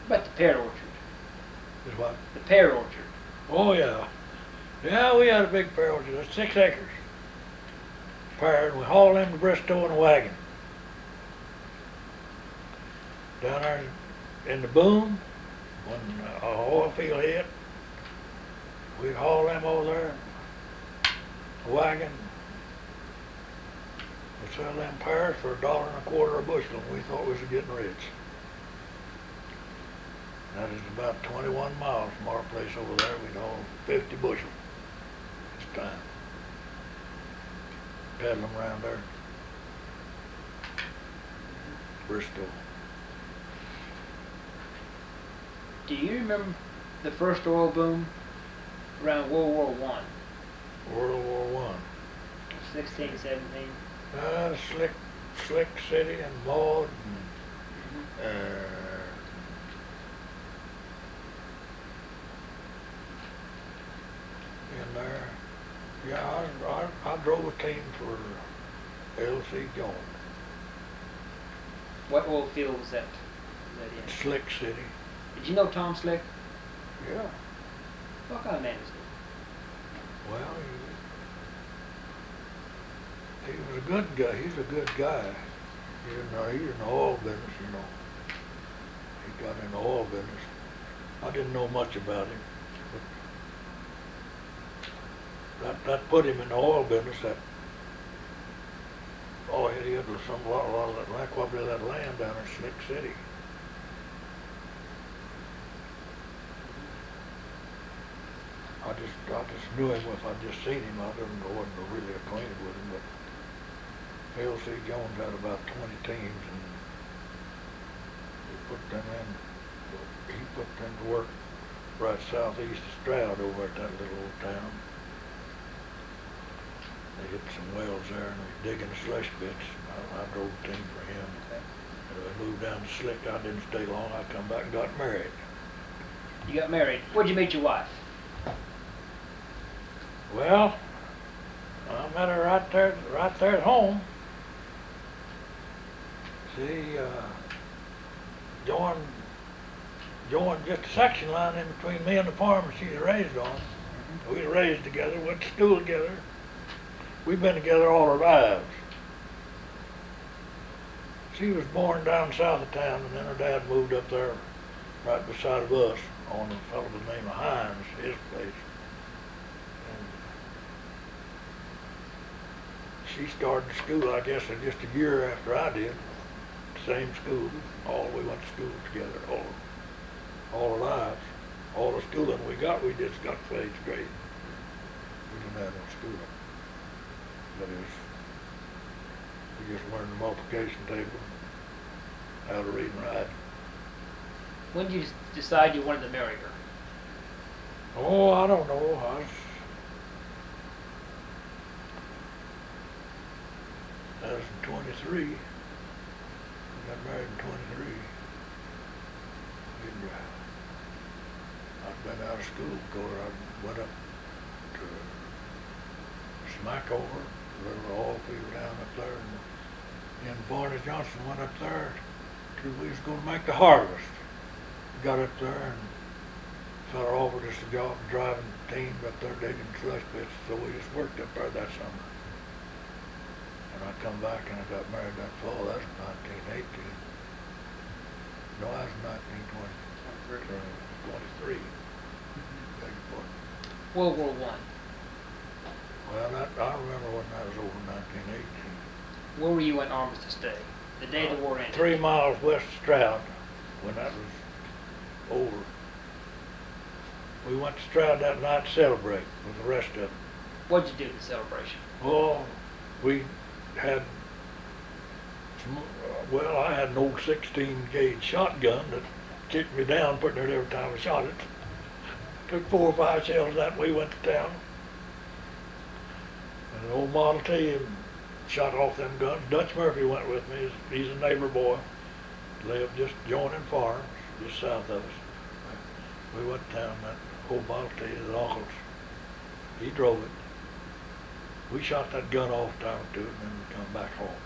About the pear orchard. Is what? The pear orchard. Oh, yeah. Yeah, we had a big pear orchard. That's 6 acres. Pear, and we hauled them to Bristol in a wagon. Down there in the boom, when an oil field hit, we'd haul them over there in a wagon. We'd sell them pears for $1.25 a bushel, and we thought we was getting rich. That is about 21 miles from our place over there. We'd haul 50 bushel this time. Peddle them around there. Bristol. Do you remember the first oil boom around World War I? World War One. 16, 17? Slick City and Maud and in there. Yeah, I drove a team for L.C. Jones. What oil field was that in? Slick City. Did you know Tom Slick? Yeah. What kind of man is he? Well, he was a good guy. He's a good guy. He's in the oil business, you know. He got in the oil business. I didn't know much about him, but that put him in the oil business. That all he had was a lot of that land, probably that land down in Slick City. I just knew him if I'd just seen him. I wasn't really acquainted with him, but L.C. Jones had about 20 teams, and he put them to work right southeast of Stroud over at that little old town. They hit some wells there, and they digging the slush pits. I drove a team for him. I moved down to Slick. I didn't stay long. I come back and got married. You got married. Where'd you meet your wife? Well, I met her right there at home. She joined just a section line in between me and the farm she was raised on. We were raised together, went to school together. We've been together all our lives. She was born down south of town, and then her dad moved up there right beside of us on a fellow by the name of Hines, his place. She started school, I guess, just a year after I did. Same school. We went to school together all our lives. All the schooling we just got to 8th grade. We didn't have no schooling. But we just learned the multiplication table, how to read and write. When did you decide you wanted to marry her? Oh, I don't know. I was in 23. I got married in 23. school because I went up to Smackover, the little oil field down up there, and Barney Johnson went up there till we was going to make the harvest. Got up there and fella offered us a job driving teams up there digging slush pits, so we just worked up there that summer. And I come back and I got married that fall. That was 1918. No, that was 1923. Beg your pardon. World War One. Well, I remember when that was over 1918. Where were you in Armistice Day? The day the war ended. 3 miles west of Stroud, when that was over. We went to Stroud that night to celebrate with the rest of them. What'd you do at the celebration? Well, we had well, I had an old 16 gauge shotgun that kicked me down, putting it every time I shot it. Took 4 or 5 shells that we went to town. And an old Model T and shot off them guns. Dutch Murphy went with me. He's a neighbor boy. Lived just joining farms, just south of us. We went to town, that old Model T, his uncle's. He drove it. We shot that gun off time or two and then we come back home.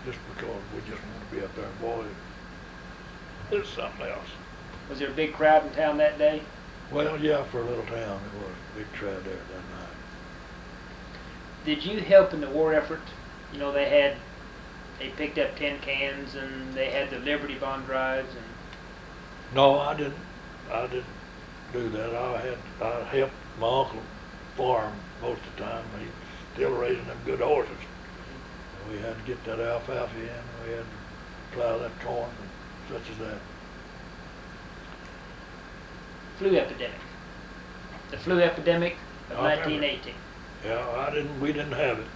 Just because we just want to be up there. Boy, it's something else. Was there a big crowd in town that day? Well, yeah, for a little town, it was a big crowd there that night. Did you help in the war effort? You know, they picked up tin cans and they had the Liberty Bond drives and... No, I didn't do that. I helped my uncle farm most of the time. He's still raising them good horses. And we had to get that alfalfa in. We had to plow that corn and such as that. Flu epidemic. The flu epidemic of I remember. 1918. Yeah, we didn't have it.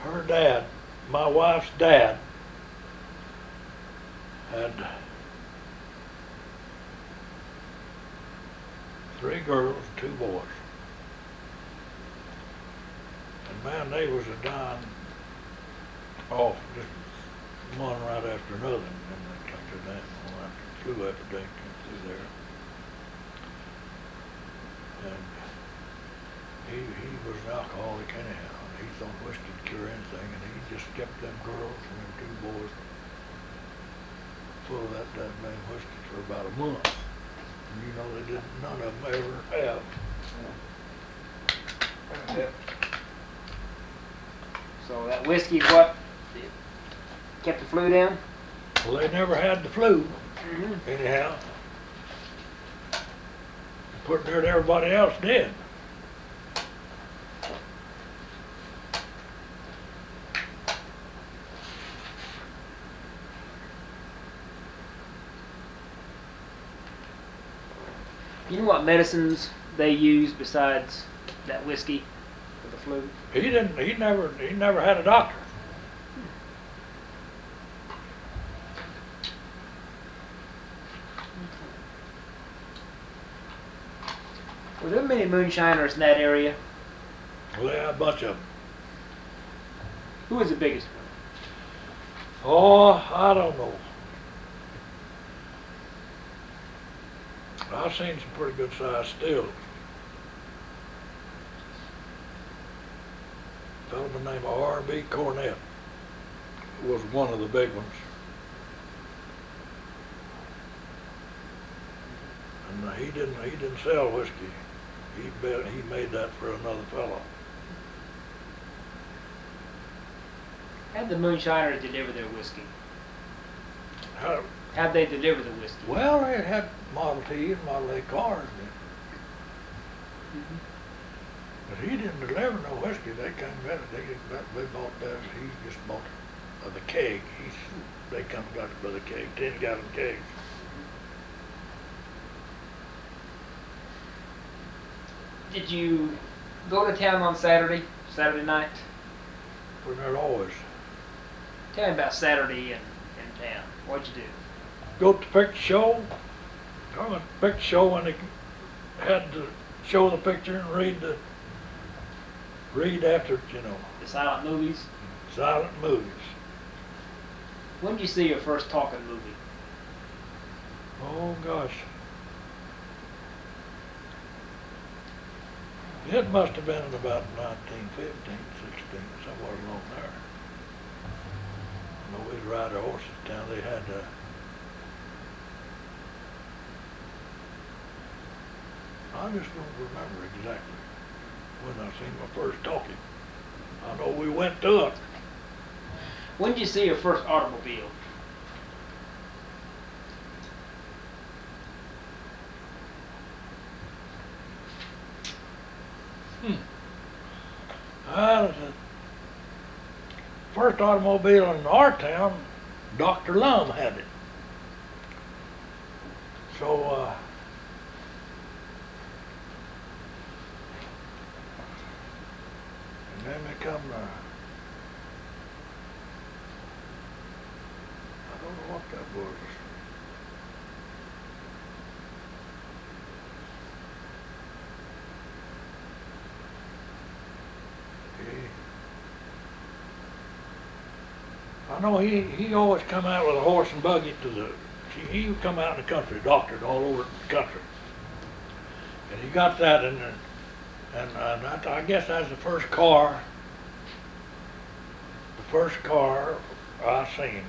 Her dad, my wife's dad, had 3 girls and 2 boys. And man, they was a dying off just one right after another in that country then. All that flu epidemic came through there. And he was an alcoholic anyhow. He thought whiskey would cure anything, and he just kept them girls and them 2 boys full of that damn whiskey for about a month. And you know, they didn't, none of them ever have. Yeah. So that whiskey is what kept the flu down? Well, they never had the flu, Mm-hmm. anyhow. Putting there that everybody else did. You know what medicines they used besides that whiskey for the flu? He never had a doctor. Were there many moonshiners in that area? Well, they had a bunch of them. Who was the biggest one? Oh, I don't know. I've seen some pretty good sized stills. A fellow by the name of R.B. Cornett was one of the big ones. And he didn't sell whiskey. He made that for another fellow. How'd the moonshiners deliver their whiskey? How- How'd they deliver the whiskey? Well, they had Model T and Model A cars. But he didn't deliver no whiskey. They come get it. They bought that. He just bought the keg. They come and got it by the keg, 10-gallon kegs. Did you go to town on Saturday night? We're there always. Tell me about Saturday in town. What'd you do? Go to the picture show. Go to the picture show when they had to show the picture and read after it, you know. The silent movies? Silent movies. When did you see your first talking movie? Oh gosh. It must have been in about 1915, 16, somewhere along there. When we'd ride our horses down, they had I just don't remember exactly when I seen my first talkie. I know we went to it. When did you see your first automobile? The first automobile in our town, Dr. Lum had it. So, and then they come I don't know what that was. I know he always come out with a horse and buggy he would come out in the country, doctored all over the country. And he got that in there. And I guess that's the first car I seen.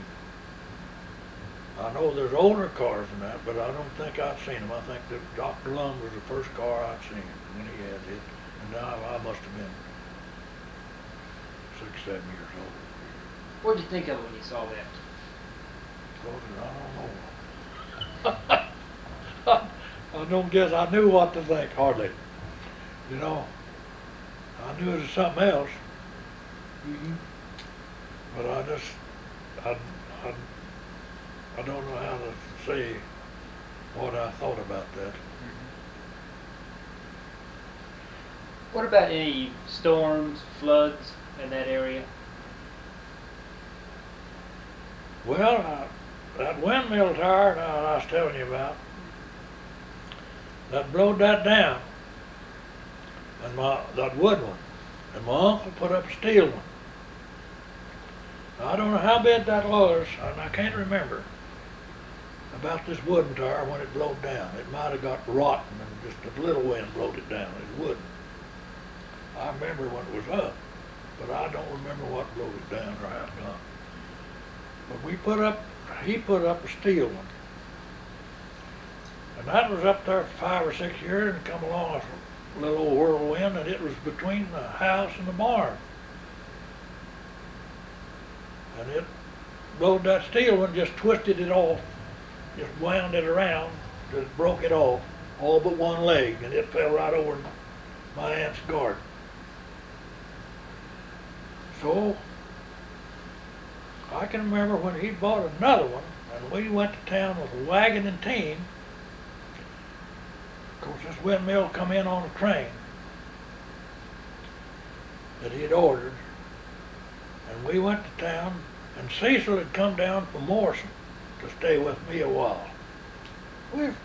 I know there's older cars than that, but I don't think I'd seen them. I think that Dr. Lum was the first car I'd seen when he had it. And now I must have been 6, 7 years old. What did you think of it when you saw that? I don't guess I knew what to think, hardly. You know, I knew it was something else. Mm-hmm. But I don't know how to say what I thought about that. Mm-hmm. What about any storms, floods in that area? Well, that windmill tower now I was telling you about, that blowed that down, and that wood one, and my uncle put up a steel one. Now, I don't know how big that was, and I can't remember about this wooden tower when it blowed down. It might have got rotten and just a little wind blowed it down. It wouldn't. I remember when it was up, but I don't remember what blowed it down or how it got. But he put up a steel one. And that was up there for 5 or 6 years and come along a little old whirlwind, and it was between the house and the barn. And it blowed that steel one, just twisted it off, just wound it around, just broke it off, all but one leg, and it fell right over my aunt's garden. So, I can remember when he bought another one, and we went to town with a wagon and team. Of course, this windmill come in on a train that he had ordered, and we went to town, and Cecil had come down from Morrison to stay with me a while. We're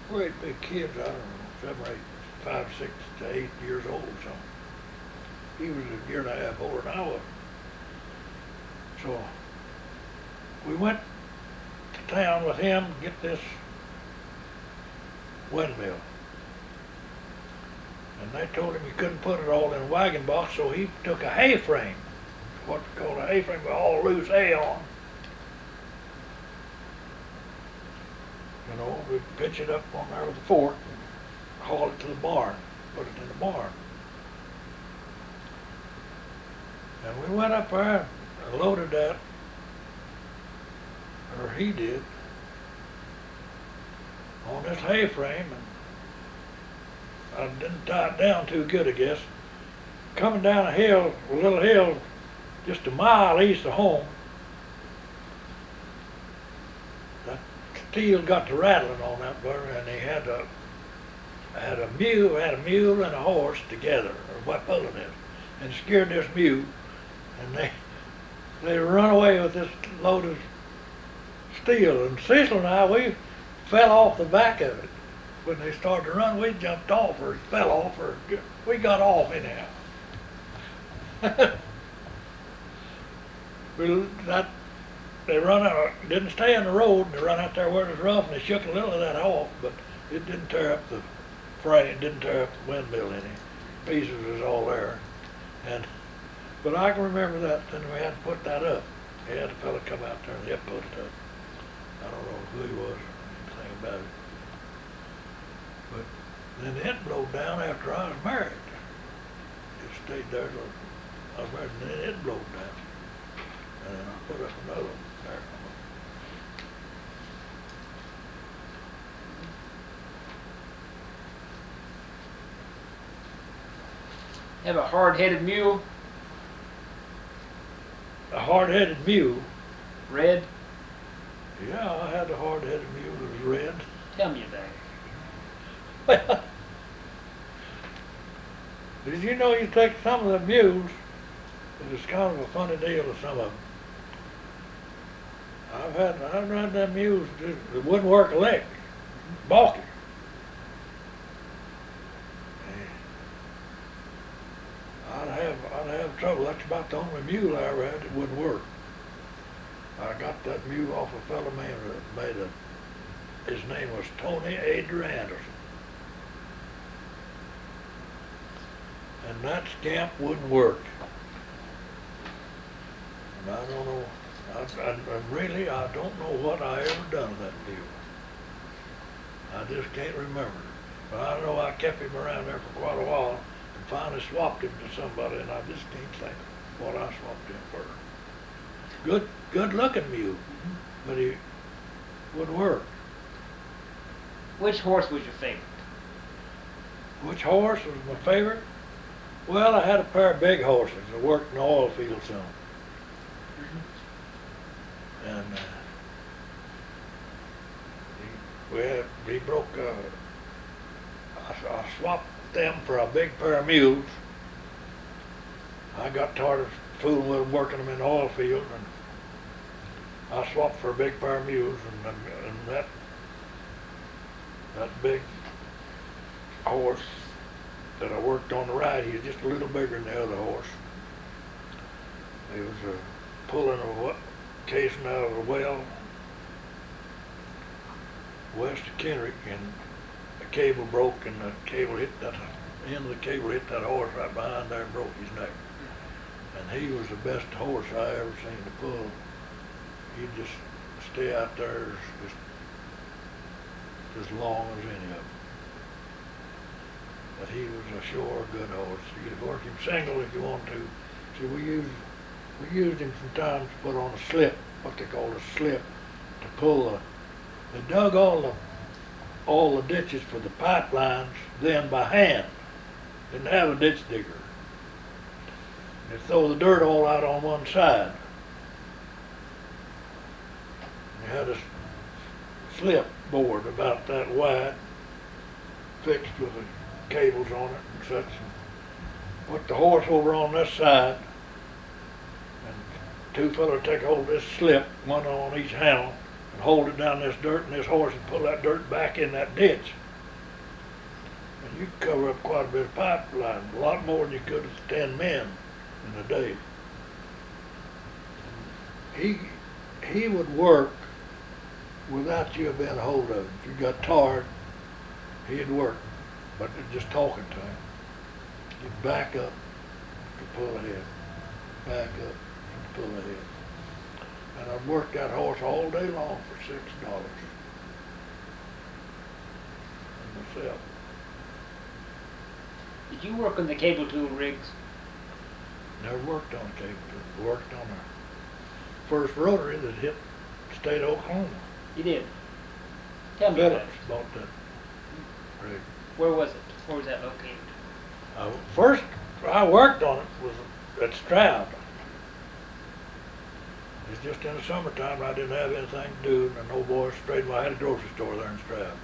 great big kids, I don't know, 7 or 8, 5, 6 to 8 years old or something. He was a year and a half older than I was. So we went to town with him to get this windmill. And they told him he couldn't put it all in a wagon box, so he took a hay frame, what they call a hay frame with all loose hay on. You know, we'd pitch it up on there with a fork and haul it to the barn, put it in the barn. And we went up there and loaded that, or he did, on this hay frame, and I didn't tie it down too good, I guess. Coming down a hill, a little hill, just a mile east of home, that steel got to rattling on that brother, and he had a mule and a horse together, or what pulling it, and scared this mule, and they run away with this load of steel, and Cecil and I, we fell off the back of it. When they started to run, we jumped off, or fell off, or we got off anyhow. They run out, didn't stay in the road, they run out there where it was rough, and they shook a little of that off, but it didn't tear up the frame, didn't tear up the windmill any. Pieces was all there. But I can remember that, and we had to put that up. He had a fella come out there and he had put it up. I don't know who he was or anything about it. But then it blowed down after I was married. It stayed there till I was married, and then it blowed down. And then I put up another one there. Have a hard-headed mule, A hard-headed mule. red. Yeah, I had a hard-headed mule that was red. Tell me about it. Did you know you take some of the mules, and it's kind of a funny deal with some of them. I've run them mules that wouldn't work a lick, balky. I'd have trouble. That's about the only mule I ever had that wouldn't work. I got that mule off a fellow man that his name was Tony A. Anderson. And that scamp wouldn't work. And I don't know, I don't know what I ever done with that mule. I just can't remember. But I know I kept him around there for quite a while and finally swapped him to somebody, and I just can't think of what I swapped him for. Good looking mule, but he wouldn't work. Which horse was your favorite? Which horse was my favorite? Well, I had a pair of big horses. I worked in the oil field some. And he broke, I swapped them for a big pair of mules. I got tired of fooling with them, working them in the oil field, and I swapped for a big pair of mules, and that big horse that I worked on the right, he was just a little bigger than the other horse. He was pulling a casing out of a well west of Kendrick, and the cable broke, and the cable hit that end of the cable hit that horse right behind there and broke his neck. And he was the best horse I ever seen to pull. He'd just stay out there as long as any of them. But he was a sure good horse. You could work him single if you want to. See, we used him sometimes to put on a slip, what they call a slip, to pull they dug all the ditches for the pipelines then by hand. Didn't have a ditch digger. They'd throw the dirt all out on one side. They had a slip board about that wide, fixed with the cables on it and such. Put the horse over on this side, and two fellows take hold of this slip, one on each handle, and hold it down this dirt, and this horse would pull that dirt back in that ditch. And you could cover up quite a bit of pipeline, a lot more than you could with 10 men in a day. He would work without you being a hold of him. If you got tired, he'd work. But just talking to him, you'd back up to pull ahead, back up to pull ahead. And I'd work that horse all day long for $6 myself. Did you work on the cable tool rigs? Never worked on a cable tool. Worked on the first rotary that hit the state of Oklahoma. You did? Tell me about Phillips it. bought that rig. Where was it? Where was that located? First I worked on it was at Stroud. It was just in the summertime. I didn't have anything to do, and no boys straight. I had a grocery store there in Stroud.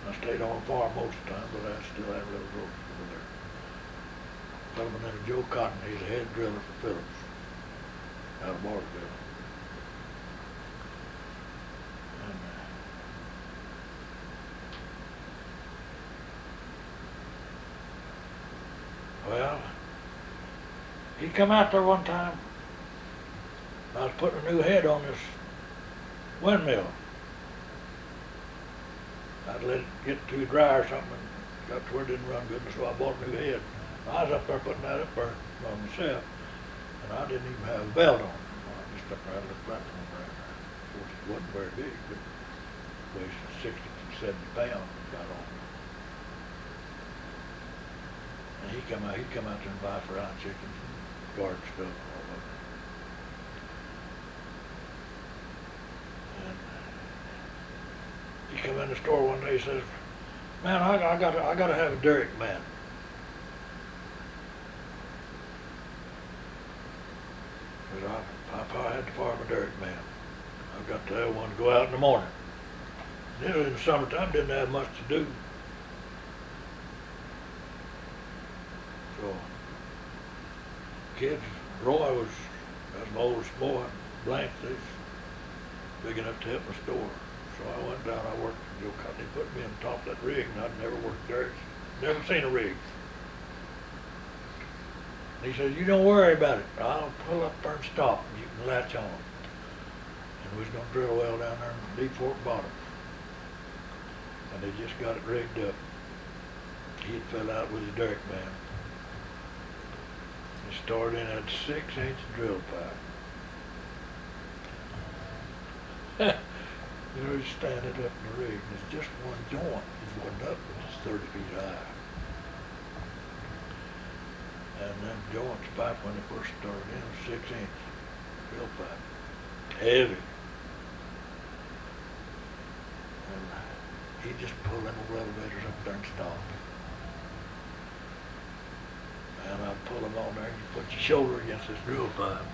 I stayed on a farm most of the time, but I still had a little grocery store there. A fellow named Joe Cotton, he's a head driller for Phillips out of Barterville. Well, he come out there one time. I was putting a new head on this windmill. I'd I'd let it get too dry or something, and got to where it didn't run good, and so I bought a new head. I was up there putting that up there on myself, and I didn't even have a belt on. I just up there had a little platform right there. Of course, it wasn't very big, but it weighs 60 to 70 pounds got on. And he'd come out there and buy fried chickens and garden stuff and all that. And he come in the store one day, he says, "Man, I gotta have a derrick man." But I had to farm a derrick man. I've got to have one to go out in the morning. And in the summertime, didn't have much to do. So, kids, Roy that's my oldest boy, Blank, he's big enough to help my store. So I went down, I worked at Joe Cotton. He put me on top of that rig, and I'd never worked derricks. Never seen a rig. And he says, "You don't worry about it. I'll pull up there and stop, and you can latch on." And we was going to drill a well down there in Deep Fork Bottom. And they just got it rigged up. He had fell out with his derrick man. He started in at 6-inch drill pipe. You know, he's standing up in the rig, and it's just one joint. It's wasn't up, it's 30 feet high. And them joints pipe when they first started in was 6-inch drill pipe. Heavy. And he just pulled them old elevators up there and stopped. And I'd pull them on there, and you put your shoulder against this drill pipe.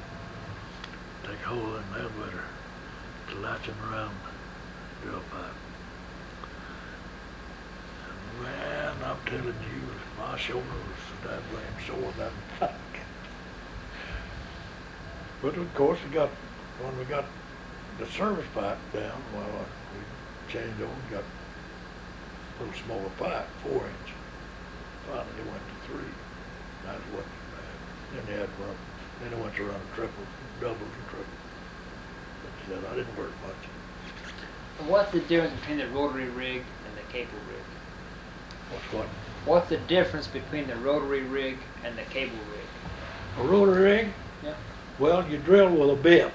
Take a hold of the elevator to latch them around the drill pipe. And man, I'm telling you, my shoulder was that blame sore that night. But of course, when we got the service pipe down, well, we changed over and got a little smaller pipe, 4-inch. Finally, it went to 3. That wasn't bad. Then they went to run triples, doubles and triples. But I didn't work much. And what's the difference between the rotary rig and the cable rig? What's what? What's the difference between the rotary rig and the cable rig? A rotary rig? Yeah. Well, you drill with a bit.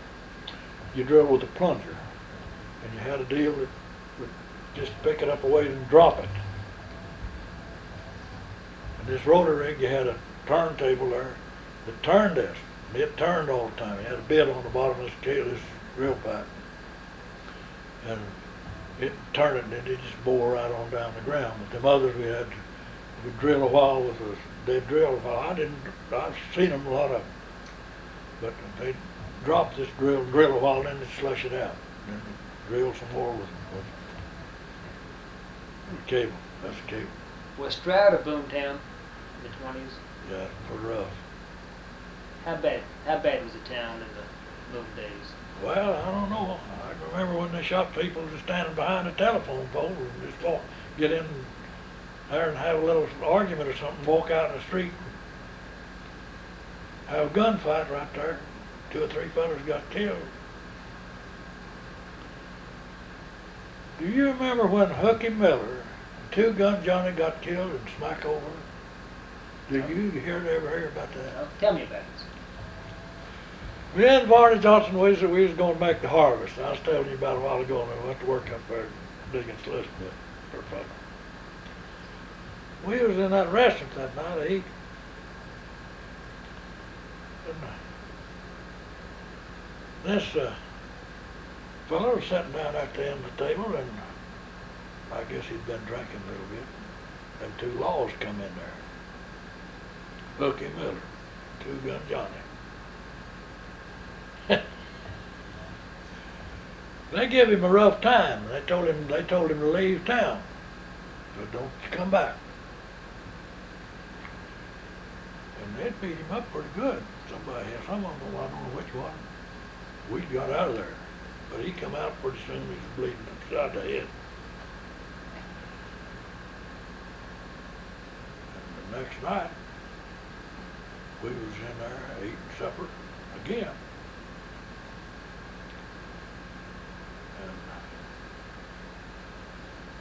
You drill with a plunger. And you had a deal that would just pick it up a ways and drop it. And this rotary rig, you had a turntable there that turned this. And it turned all the time. You had a bit on the bottom of this drill pipe. And it turned it, and it just bore right on down the ground. But them others we'd drill a while they'd drill a while. I've seen them a lot of, but they'd drop this drill a while, and then they'd slush it out. And then drill some more with cable. That's the cable. Was Stroud a boomtown in the 20s? Yeah, pretty rough. How bad was the town in the boom days? Well, I don't know. I remember when they shot people just standing behind a telephone pole and just get in there and have a little argument or something, walk out in the street and have a gunfight right there. 2 or 3 fellas got killed. Do you remember when Hooky Miller, 2 Gun Johnny got killed in Smackover? Did you ever hear about that? Tell me about it. Me and Barney Johnson, we was going to make the harvest. I was telling you about a while ago, and we went to work up there digging slush pit for fun. We was in that restaurant that night to eat. And this fellow was sitting down at the end of the table, and I guess he'd been drinking a little bit. Them 2 laws come in there. Hooky Miller, 2 Gun Johnny. They gave him a rough time. They told him to leave town. So don't come back. And they beat him up pretty good. Somebody had some of them, I don't know which one. We got out of there. But he come out pretty soon, he was bleeding upside the head. And the next night, we was in there eating supper again. And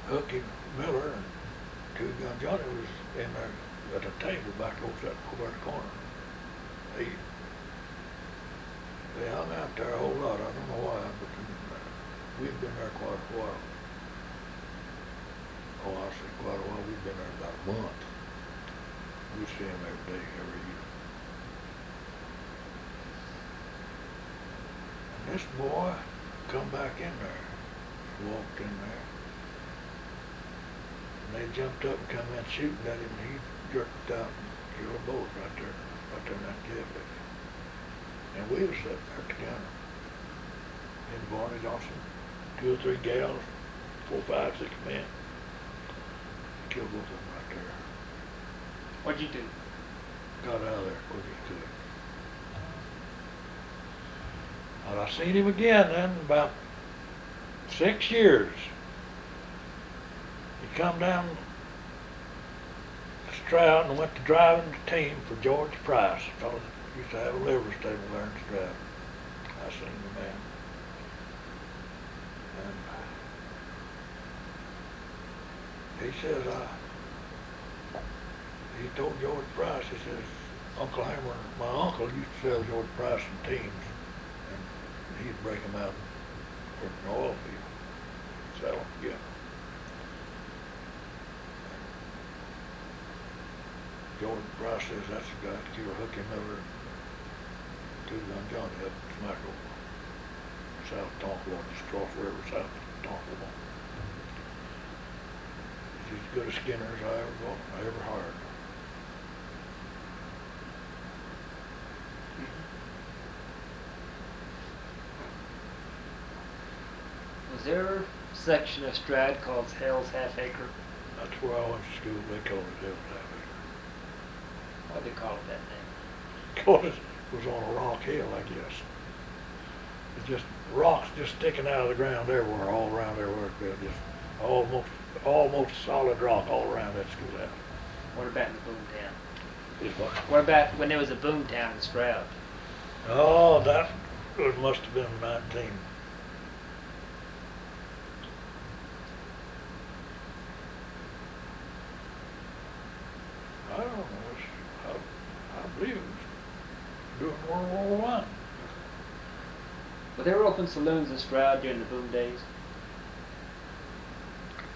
Hooky Miller and Two Gun Johnny was in there at a table back over the corner. They hung out there a whole lot. I don't know why, but we'd been there quite a while. Oh, I say quite a while. We'd been there about a month. We'd see him every day, every year. And this boy come back in there, walked in there. And they jumped up and come in shooting at him, and he jerked out and killed them both right there in that cafe. And we was sitting there together. And Barney Johnson, 2 or 3 gals, 4, 5, 6 men. Killed both of them right there. What'd you do? Got out of there quick as could. But I seen him again then about 6 years. He come down Stroud and went to driving the team for George Price. A fellow that used to have a livery stable there in Stroud. I seen the man. And he says, he told George Price, he says, Uncle Hammer, my uncle used to sell George Price some teams, and he'd break them out for an oil field, sell them together. George Price says that's the guy that killed Hooky Miller and Two Gun Johnny up in Smacko, South Tonkwall, just across the river, south of Tonkwall. He's as good a skinner as I ever hired. Was there a section of Stroud called Hell's Half Acre? That's where I went to school. They called it Hell's Half Acre. Why'd they call it that name? Because it was on a rock hill, I guess. It's just rocks just sticking out of the ground everywhere, all around everywhere. Just almost solid rock all around that schoolhouse. What about in the boomtown? Is what? What about when there was a boomtown in Stroud? Oh, that must have been 19. I don't know. I believe it was during World War I. Were there open saloons in Stroud during the boom days?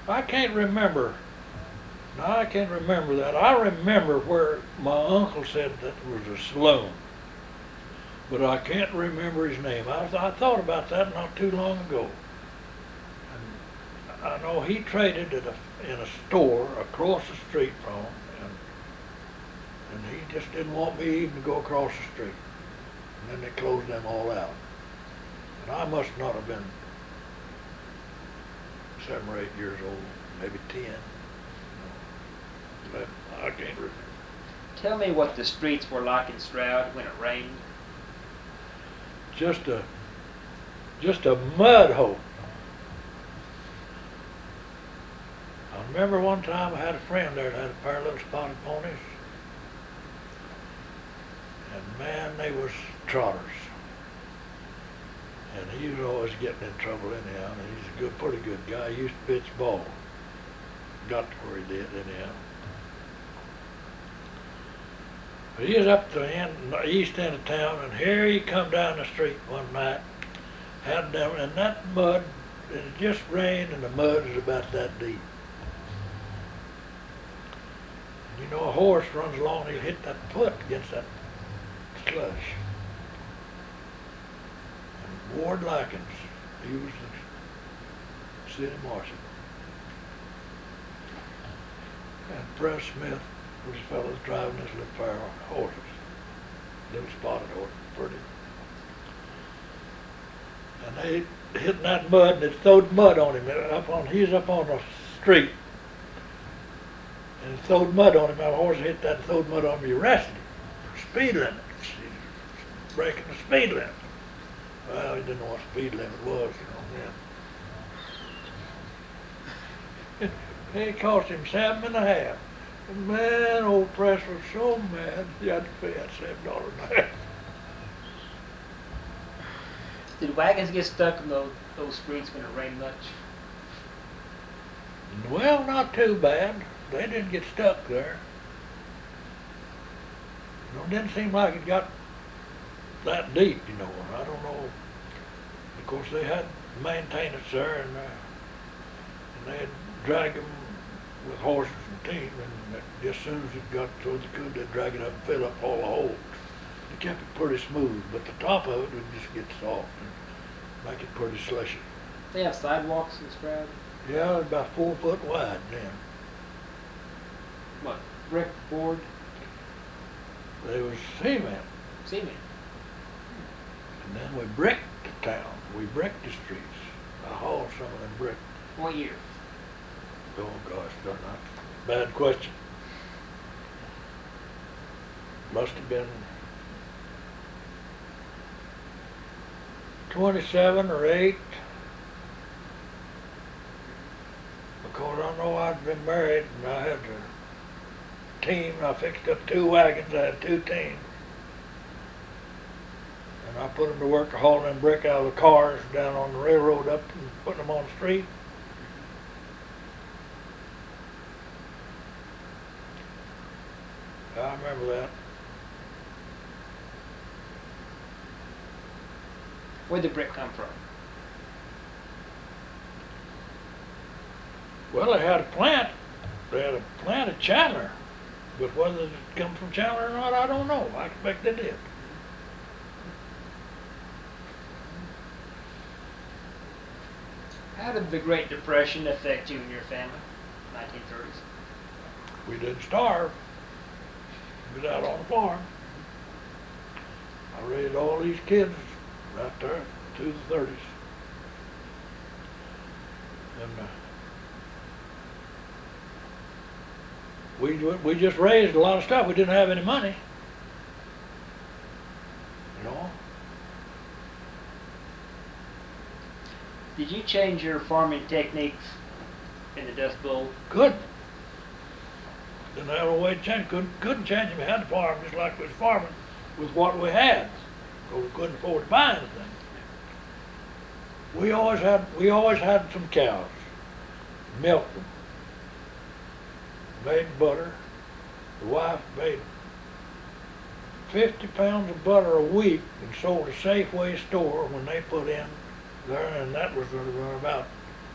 I can't remember. No, I can't remember that. I remember where my uncle said that there was a saloon, but I can't remember his name. I thought about that not too long ago. And I know he traded in a store across the street from him, and he just didn't want me even to go across the street. And then they closed them all out. And I must not have been 7 or 8 years old, maybe 10. But I can't remember. Tell me what the streets were like in Stroud when it rained. Just a mud hole. I remember one time I had a friend there that had a pair of little spotted ponies. And man, they was trotters. And he was always getting in trouble anyhow. And he's a pretty good guy. He used to pitch ball. Got to where he did anyhow. But he was up the east end of town, and here he come down the street one night, had them, and that mud, it just rained, and the mud is about that deep. And you know, a horse runs along, he'll hit that foot against that slush. And Ward Likens, he was the city marshal. And Press Smith was the fellows driving this little pair of horses, little spotted horses, pretty. And they hit that mud, and it throwed mud on him. He was up on the street, and it throwed mud on him. That horse hit that and throwed mud on him. He arrested him for speed limit. Breaking the speed limit. Well, he didn't know what speed limit was, you know. It cost him 7.5. And man, old Press was so mad, he had to pay that $7.50. Did wagons get stuck in those streets when it rained much? Well, not too bad. They didn't get stuck there. You know, it didn't seem like it got that deep, you know. I don't know. Of course, they had maintenance there, and they'd drag them with horses and team, and just as soon as it got so they could, they'd drag it up and fill up all the holes. They kept it pretty smooth, but the top of it would just get soft and make it pretty slushy. They have sidewalks in Stroud? Yeah, about 4 foot wide then. What, brick, board, They was cement, cement? and then we bricked the town. We bricked the streets. I hauled some of them bricks. What year? Oh gosh, darn that. Bad question. Must have been 27 or 8. Because I know I'd been married and I had a team. I fixed up 2 wagons. I had 2 teams. And I put them to work hauling them brick out of the cars down on the railroad up and putting them on the street. I remember that. Where'd the brick come from? Well, they had a plant. They had a plant at Chandler. But whether it come from Chandler or not, I don't know. I expect they did. How did the Great Depression affect you and your family? 1930s. We didn't starve. We was out on the farm. I raised all these kids right there to the 30s. And we just raised a lot of stuff. We didn't have any money. You know? Did you change your farming techniques in the Dust Bowl? Couldn't. Didn't have a way to change. Couldn't change them. We had to farm just like we was farming with what we had. Because we couldn't afford to buy anything. We always had some cows. Milked them. Made butter. The wife made 50 pounds of butter a week and sold a Safeway store when they put in there, and that was about,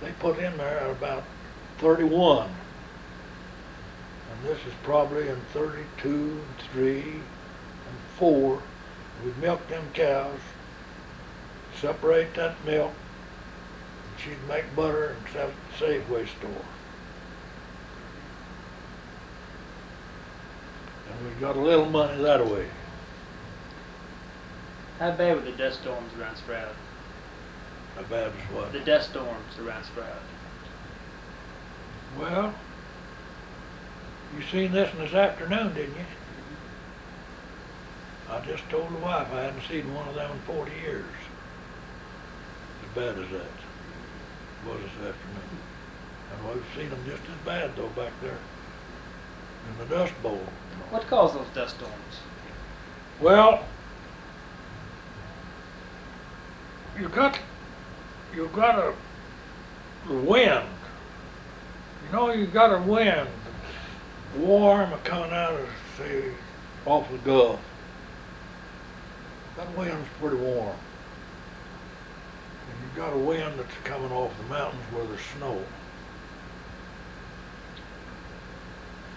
they put in there at about 31. And this is probably in 32, 3, and 4. We'd milk them cows, separate that milk, and she'd make butter and sell it at the Safeway store. And we got a little money that way. How bad were the dust storms around Stroud? How bad as what? The dust storms around Stroud. Well, you seen this afternoon, didn't you? I just told the wife I hadn't seen one of them in 40 years. As bad as that was this afternoon. And we've seen them just as bad though back there in the Dust Bowl. You know. What caused those dust storms? Well, you got a wind. You know, you got a wind warm coming out of, say, off the Gulf. That wind's pretty warm. And you got a wind that's coming off the mountains where there's snow.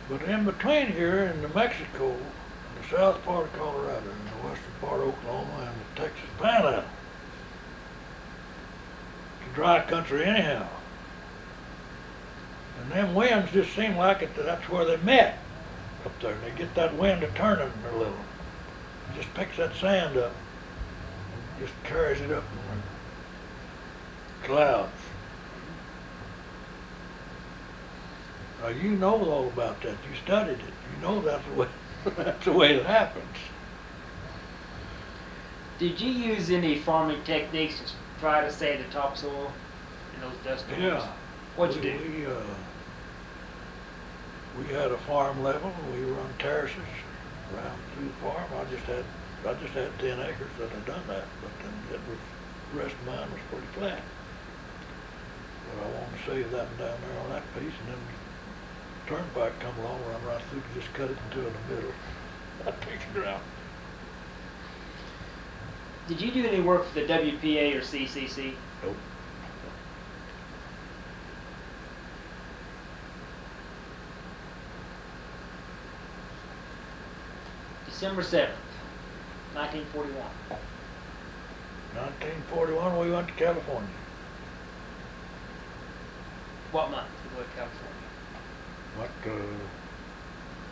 But in between here in New Mexico, in the south part of Colorado, and the western part of Oklahoma, and the Texas Panhandle, it's a dry country anyhow. And them winds just seem like that's where they met up there. And they get that wind to turning a little. It just picks that sand up and just carries it up in the clouds. Now you know all about that. You studied it. You know that's the way that's the way it happens. Did you use any farming techniques to try to save the topsoil in those dust storms? Yeah. What'd you do? We had a farm level. We run terraces around through the farm. I just had 10 acres that had done that, but then the rest of mine was pretty flat. But I wanted to save that one down there on that piece, and then the turnpike come along, run right through, just cut it in two in the middle. That piece of ground. Did you do any work for the WPA or CCC? Nope. December 7th, 1941. 1941, we went to California. What month did you go to California? Went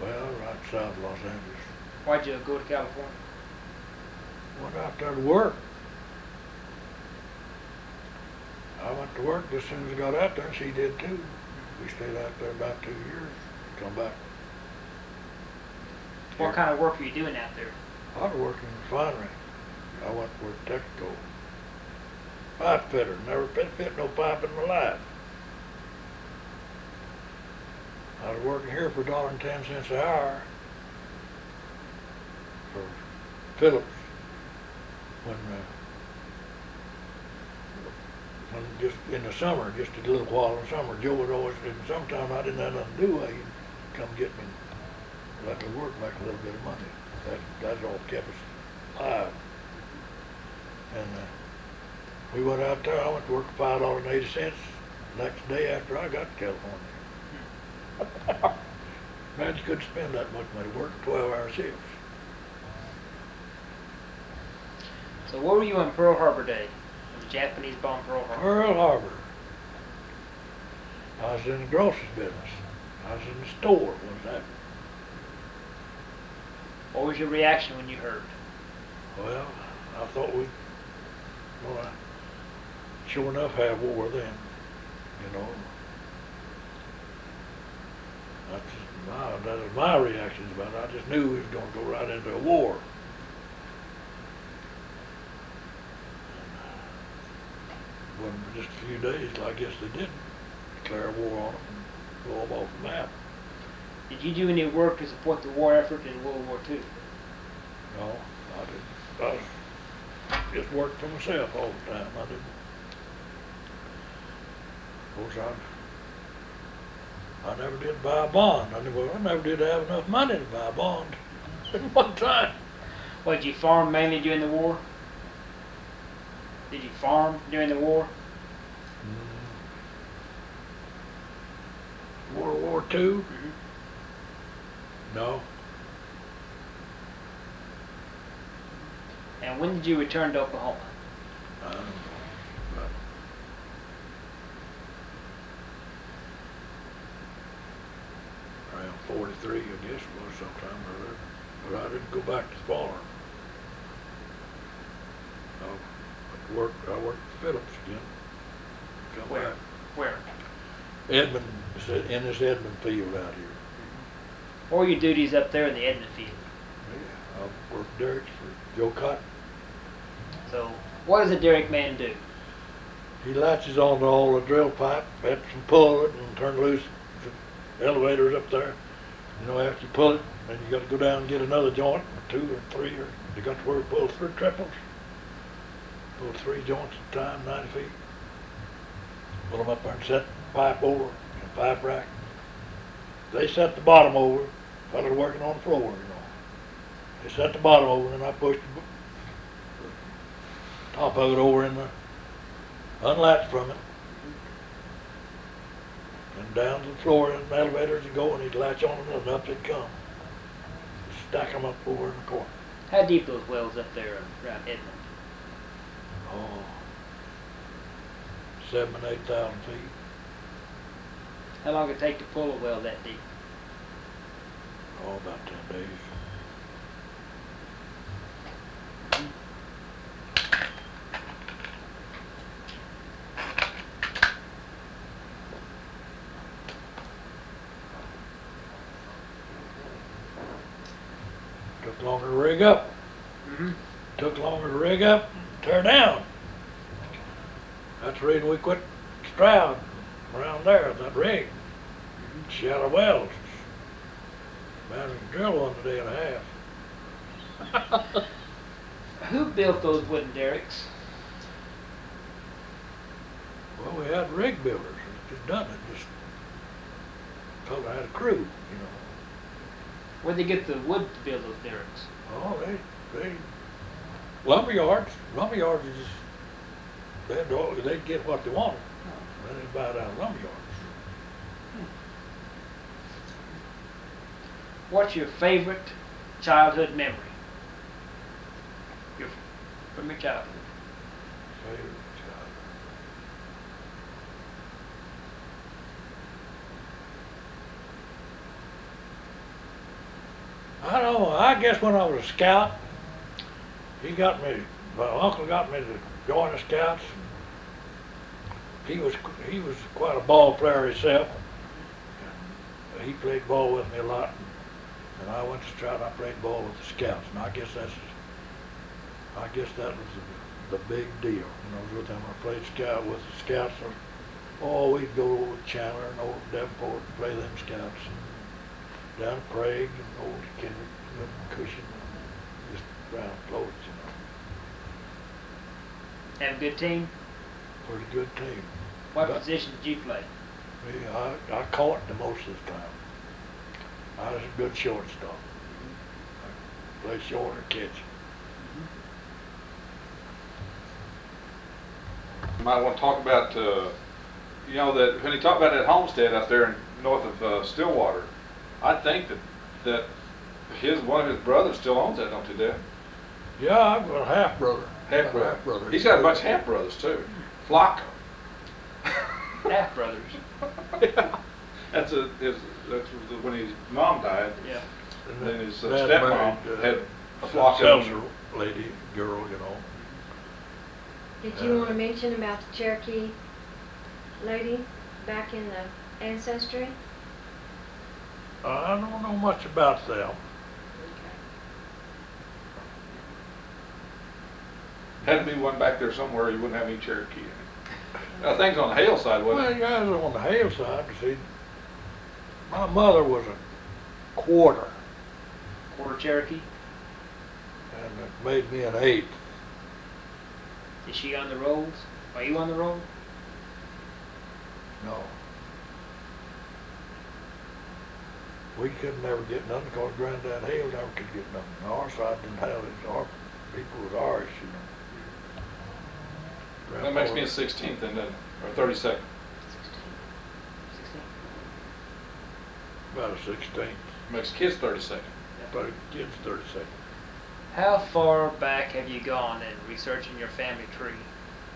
well, right south of Los Angeles. Why'd you go to California? Went out there to work. I went to work as soon as I got out there, and she did too. We stayed out there about 2 years, come back. What kind of work were you doing out there? I was working in the refinery. I went to work Texaco. Pipe fitter, never fit no pipe in my life. I was working here for $1.10 an hour for Phillips when just in the summer, just a little while in the summer. Joe would always, in summertime I didn't have nothing to do, he'd come get me. I could work, make a little bit of money. That's all kept us alive. And we went out there. I went to work for $5.80 next day after I got to California. Man, you couldn't spend that much money working 12-hour shifts. So where were you on Pearl Harbor Day? When the Japanese bombed Pearl Harbor? Pearl Harbor. I was in the groceries business. I was in the store when that. What was your reaction when you heard? Well, I thought we'd, sure enough have war then, you know. That was my reactions about it. I just knew we was going to go right into a war. Well, for just a few days, I guess they did declare war on them and blow them off the map. Did you do any work to support the war effort in World War II? No, I didn't. I just worked for myself all the time. I didn't. Of course, I never did buy a bond. I never did have enough money to buy a bond at one time. Well, did you farm mainly during the war? Did you farm during the war? World War II? Mm-hmm. No. And when did you return to Oklahoma? I don't know. Around 43, I guess it was sometime or other. But I didn't go back to the farm. I worked for Phillips again. Come Where? back. Where? Edmond, in this Edmond field out here. What were your duties up there in the Edmond field? Yeah, I worked derricks for Joe Cotton. So, what does a derrick man do? He latches onto all the drill pipe, helps him pull it and turn loose the elevators up there. You know, after you pull it, then you got to go down and get another joint, or 2 or 3, or you got to where you pull 3 triples. Pull 3 joints at a time, 90 feet. Pull them up there and set the pipe over in a pipe rack. They set the bottom over, fellas working on the floor, you know. They set the bottom over, and then I pushed the top of it over in the, unlatched from it, and down to the floor in the elevators and go, and he'd latch on them, and up they'd come. Stack them up over in the corner. How deep those wells up there around Edmond? Oh, 7,000 to 8,000 feet. How long did it take to pull a well that deep? Oh, about 10 days. Took longer to rig up. Mm-hmm. Took longer to rig up and tear down. That's the reason we quit Stroud around there, that rig. Shallow wells. Man, we can drill one a day and a half. Who built those wooden derricks? Well, we had rig builders that just done it, just fella had a crew, you know. Where'd they get the wood to build those derricks? Oh, they lumberyards is just, they'd get what they wanted. Then they'd buy it out of lumberyards. What's your favorite childhood memory? From your childhood. Favorite child. I don't know, I guess when I was a scout, my uncle got me to join the scouts. He was quite a ball player himself. And he played ball with me a lot. And I went to Stroud, I played ball with the scouts. And I guess that was the big deal. When I was with them, I played scout with the scouts. Oh, we'd go over to Chandler and over to Devonport and play them scouts. And down to Prague and over to Kendrick and Cushing. Just around Floyd, you know. Have a good team? Pretty good team. What But position did you play? me, I caught the most of the time. I was a good shortstop. I play short or catch. You might want to talk about, you know, that when he talked about that homestead out there in north of Stillwater, I think that one of his brothers still owns that, don't he, Dad? Yeah, I've got a half brother. Half brother. He's got a bunch of half brothers too. Flocka. Half brothers. That's when his mom died. Yeah. And then his Dad stepmom married, had a Flocka. Seltzer lady, girl, you know. Did you want to mention about the Cherokee lady back in the ancestry? I don't know much about them. Had to be one back there somewhere. You wouldn't have any Cherokee in it. Things on the Hale side, wasn't Well, it? guys on the Hale side, see, my mother was a quarter, Quarter Cherokee? and it made me an eighth. Is she on the rolls? Are you on the roll? No. We could never get nothing because Granddad Hale never could get nothing. Our side didn't have it. Our people was ours, you know. That makes me a 16th then, doesn't it? Or 32nd. 16. About a 16th. Makes kids 32nd. But kids 32nd. How far back have you gone in researching your family tree?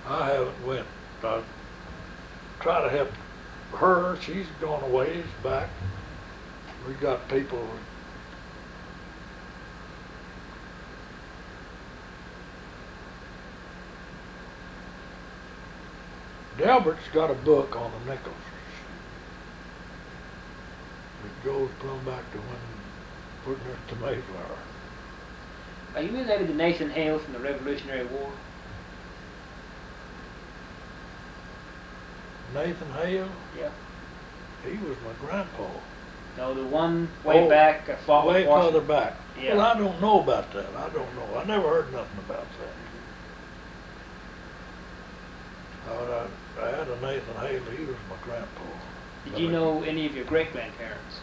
I haven't went. I try to help her. She's gone a ways back. We got people. Delbert's got a book on the Nickles. It goes plumb back to when putting it to Mayflower. Are you related to Nathan Hale from the Revolutionary War? Nathan Hale, Yeah. he was my grandpa. No, the one way Oh, back fought Way with Washington. further back. Yeah. Well, I don't know about that. I don't know. I never heard nothing about that. I had a Nathan Hale. He was my grandpa. Did you know any of your great-grandparents?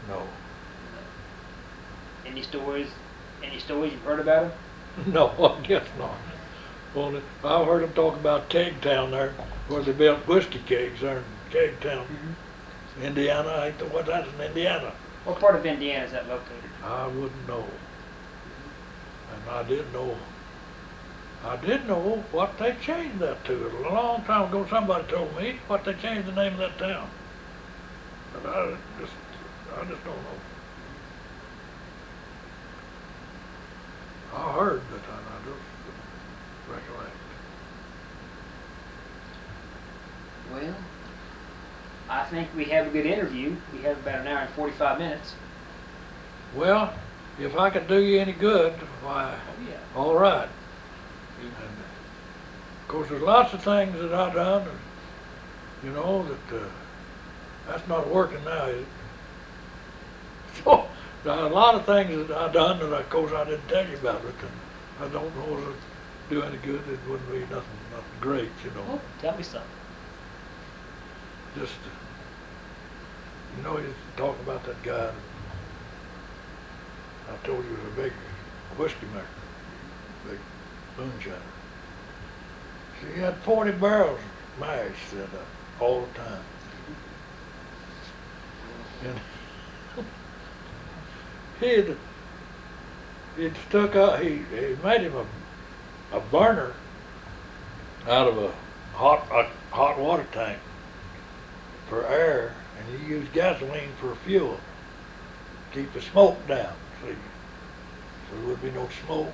No. Any stories you've heard about them? No, I guess not. Well, I've heard them talk about Keg Town there, where they built whiskey kegs there in Keg Town, Indiana. I think what that's in Indiana. What part of Indiana is that located? I wouldn't know. And I did know what they changed that to. A long time ago, somebody told me what they changed the name of that town. But I just don't know. I heard, but I don't recollect. Well, I think we have a good interview. We have about an hour and 45 minutes. Well, if I could do you any good, why, Oh, yeah. all right. And of course, there's lots of things that I've done, you know, that that's not working now, is it? So, there are a lot of things that I've done that, of course, I didn't tell you about, but I don't know do any good. It wouldn't be nothing great, you know. Oh, tell me something. Just, you know, you talk about that guy. I told you he was a big whiskey maker, big moonshiner. See, he had 40 barrels mashed all the time. And he'd stuck out, he made him a burner out of a hot water tank for air, and he used gasoline for fuel. Keep the smoke down, see, so there would be no smoke.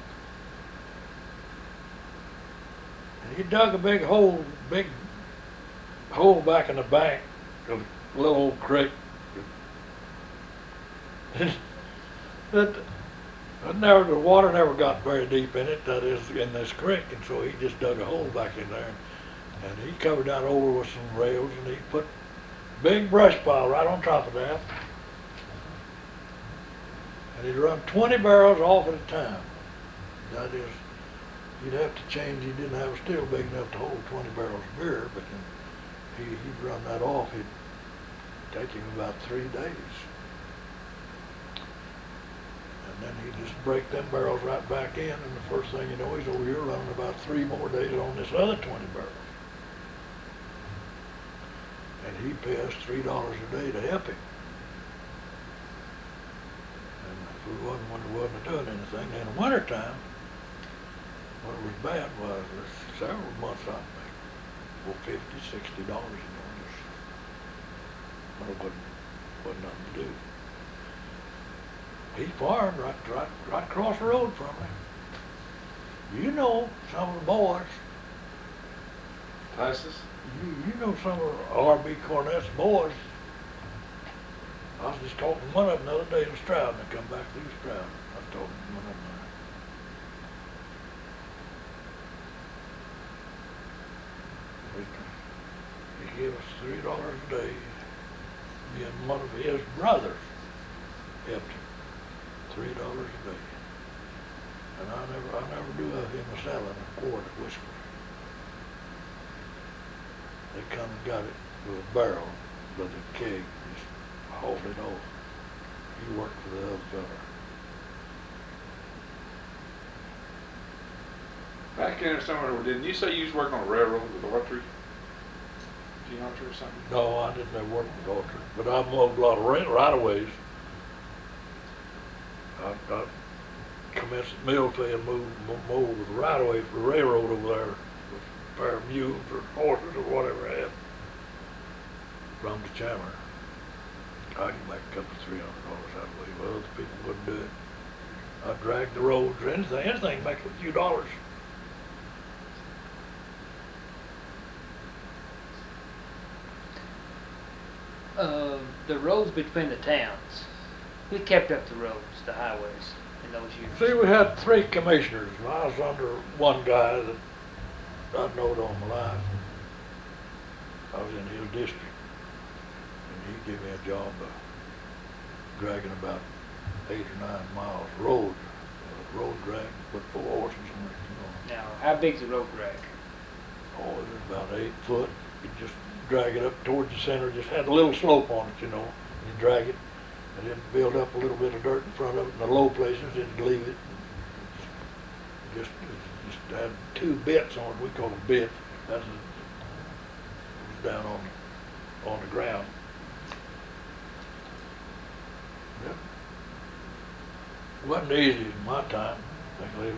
And he dug a big hole back in the bank of a little old creek. The water never got very deep in it, that is, in this creek, and so he just dug a hole back in there, and he covered that over with some rails, and he put big brush pile right on top of that. And he'd run 20 barrels off at a time. That is, you'd have to change, he didn't have a still big enough to hold 20 barrels of beer, but then he'd run that off. It'd take him about 3 days. And then he'd just break them barrels right back in, and the first thing you know, he's over here running about 3 more days on this other 20 barrels. And he paid us $3 a day to help him. And if we wasn't doing anything, in the wintertime, what was bad was several months I'd make $50, $60, you know, just wasn't nothing to do. He farmed right across the road from me. You know some of the boys. Tices? You know some of R.B. Cornett's boys. I was just talking to one of them the other day in Stroud, and I come back through Stroud. I was talking to one of them. He gave us $3 a day. Me and one of his brothers helped him. $3 a day. And I never do have him selling a quart of whiskey. They come and got it with a barrel, with a keg, just hauled it off. He worked for the other fella. Back in there somewhere, didn't you say you was working on a railroad with Autry? Geometry or something? No, I didn't ever work with Autry, but I mowed a lot of right-of-ways. I commenced at Millfield, mowed with right-of-way for the railroad over there, with a pair of mules or horses or whatever I had, from the Chandler. I could make a couple of $300 that way, but other people wouldn't do it. I'd drag the roads or anything make a few dollars. The roads between the towns, who kept up the roads, the highways, in those years? See, we had 3 commissioners. I was under one guy that I'd knowed all my life. I was in his district, and he gave me a job dragging about 8 or 9 miles of road drag, put 4 horses in it, you know. Now, how big's the road drag? Oh, it was about 8 foot. You just drag it up towards the center, just had a little slope on it, you know. You drag it, and then build up a little bit of dirt in front of it, in the low places, then leave it. Just had 2 bits on it. We call it bit. It was down on the ground. Yep. It wasn't easy in my time, I believe.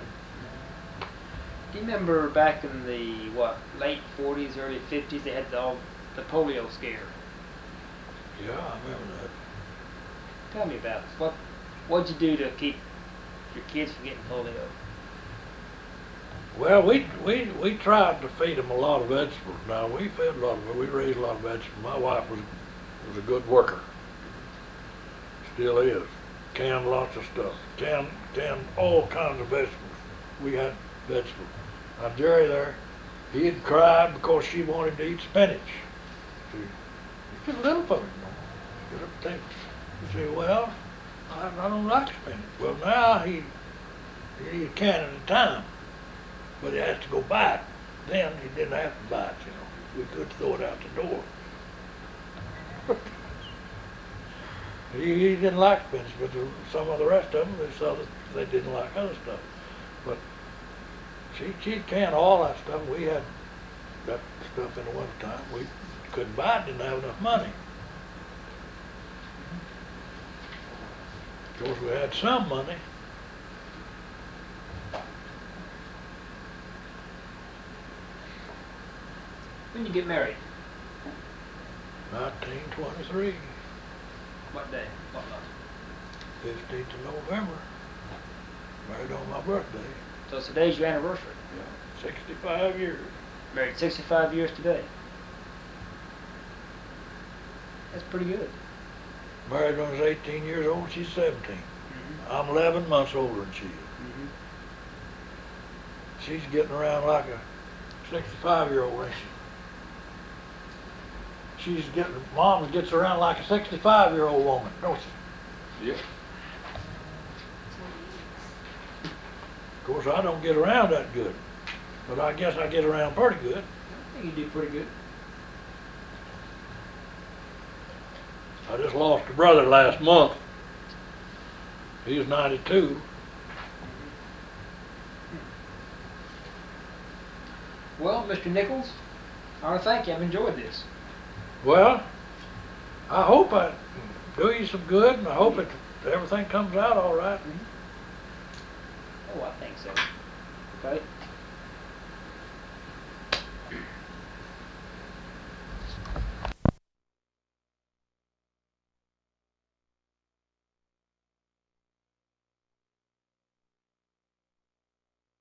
Do you remember back in the, late 40s, early 50s, they had the polio scare? Yeah, I remember that. Tell me about it. What'd you do to keep your kids from getting polio? Well, we tried to feed them a lot of vegetables. Now, we fed a lot of, we raised a lot of vegetables. My wife was a good worker. Still is. Canned lots of stuff. Canned all kinds of vegetables. We had vegetables. Now, Jerry there, he'd cried because she wanted to eat spinach. See, he's just a little fella, you know. Get up and take. You say, well, I don't like spinach. Well, now he eat a can at a time. but he has to go buy it. Then he didn't have to buy it, you know. We could throw it out the door. He didn't like spinach, but some of the rest of them, they didn't like other stuff. But she'd can all that stuff. We had that stuff in the wintertime. We couldn't buy it, didn't have enough money. Of course, we had some money. When did you get married? 1923, What day? What month? 15th of November. Married on my birthday. So today's your anniversary. Yeah, 65 years. Married 65 years today. That's pretty good. Married when I was 18 years old, she's 17. Mm-hmm. I'm 11 months older than she is. Mm-hmm. She's getting around like a 65-year-old, ain't she? Mom gets around like a 65-year-old woman, don't she? Yep. Of course, I don't get around that good, but I guess I get around pretty good. I think you do pretty good. I just lost a brother last month. He was 92. Well, Mr. Nichols, I want to thank you. I've enjoyed this. Well, I hope I do you some good, and I hope everything comes out all right. Oh, I think so. Okay.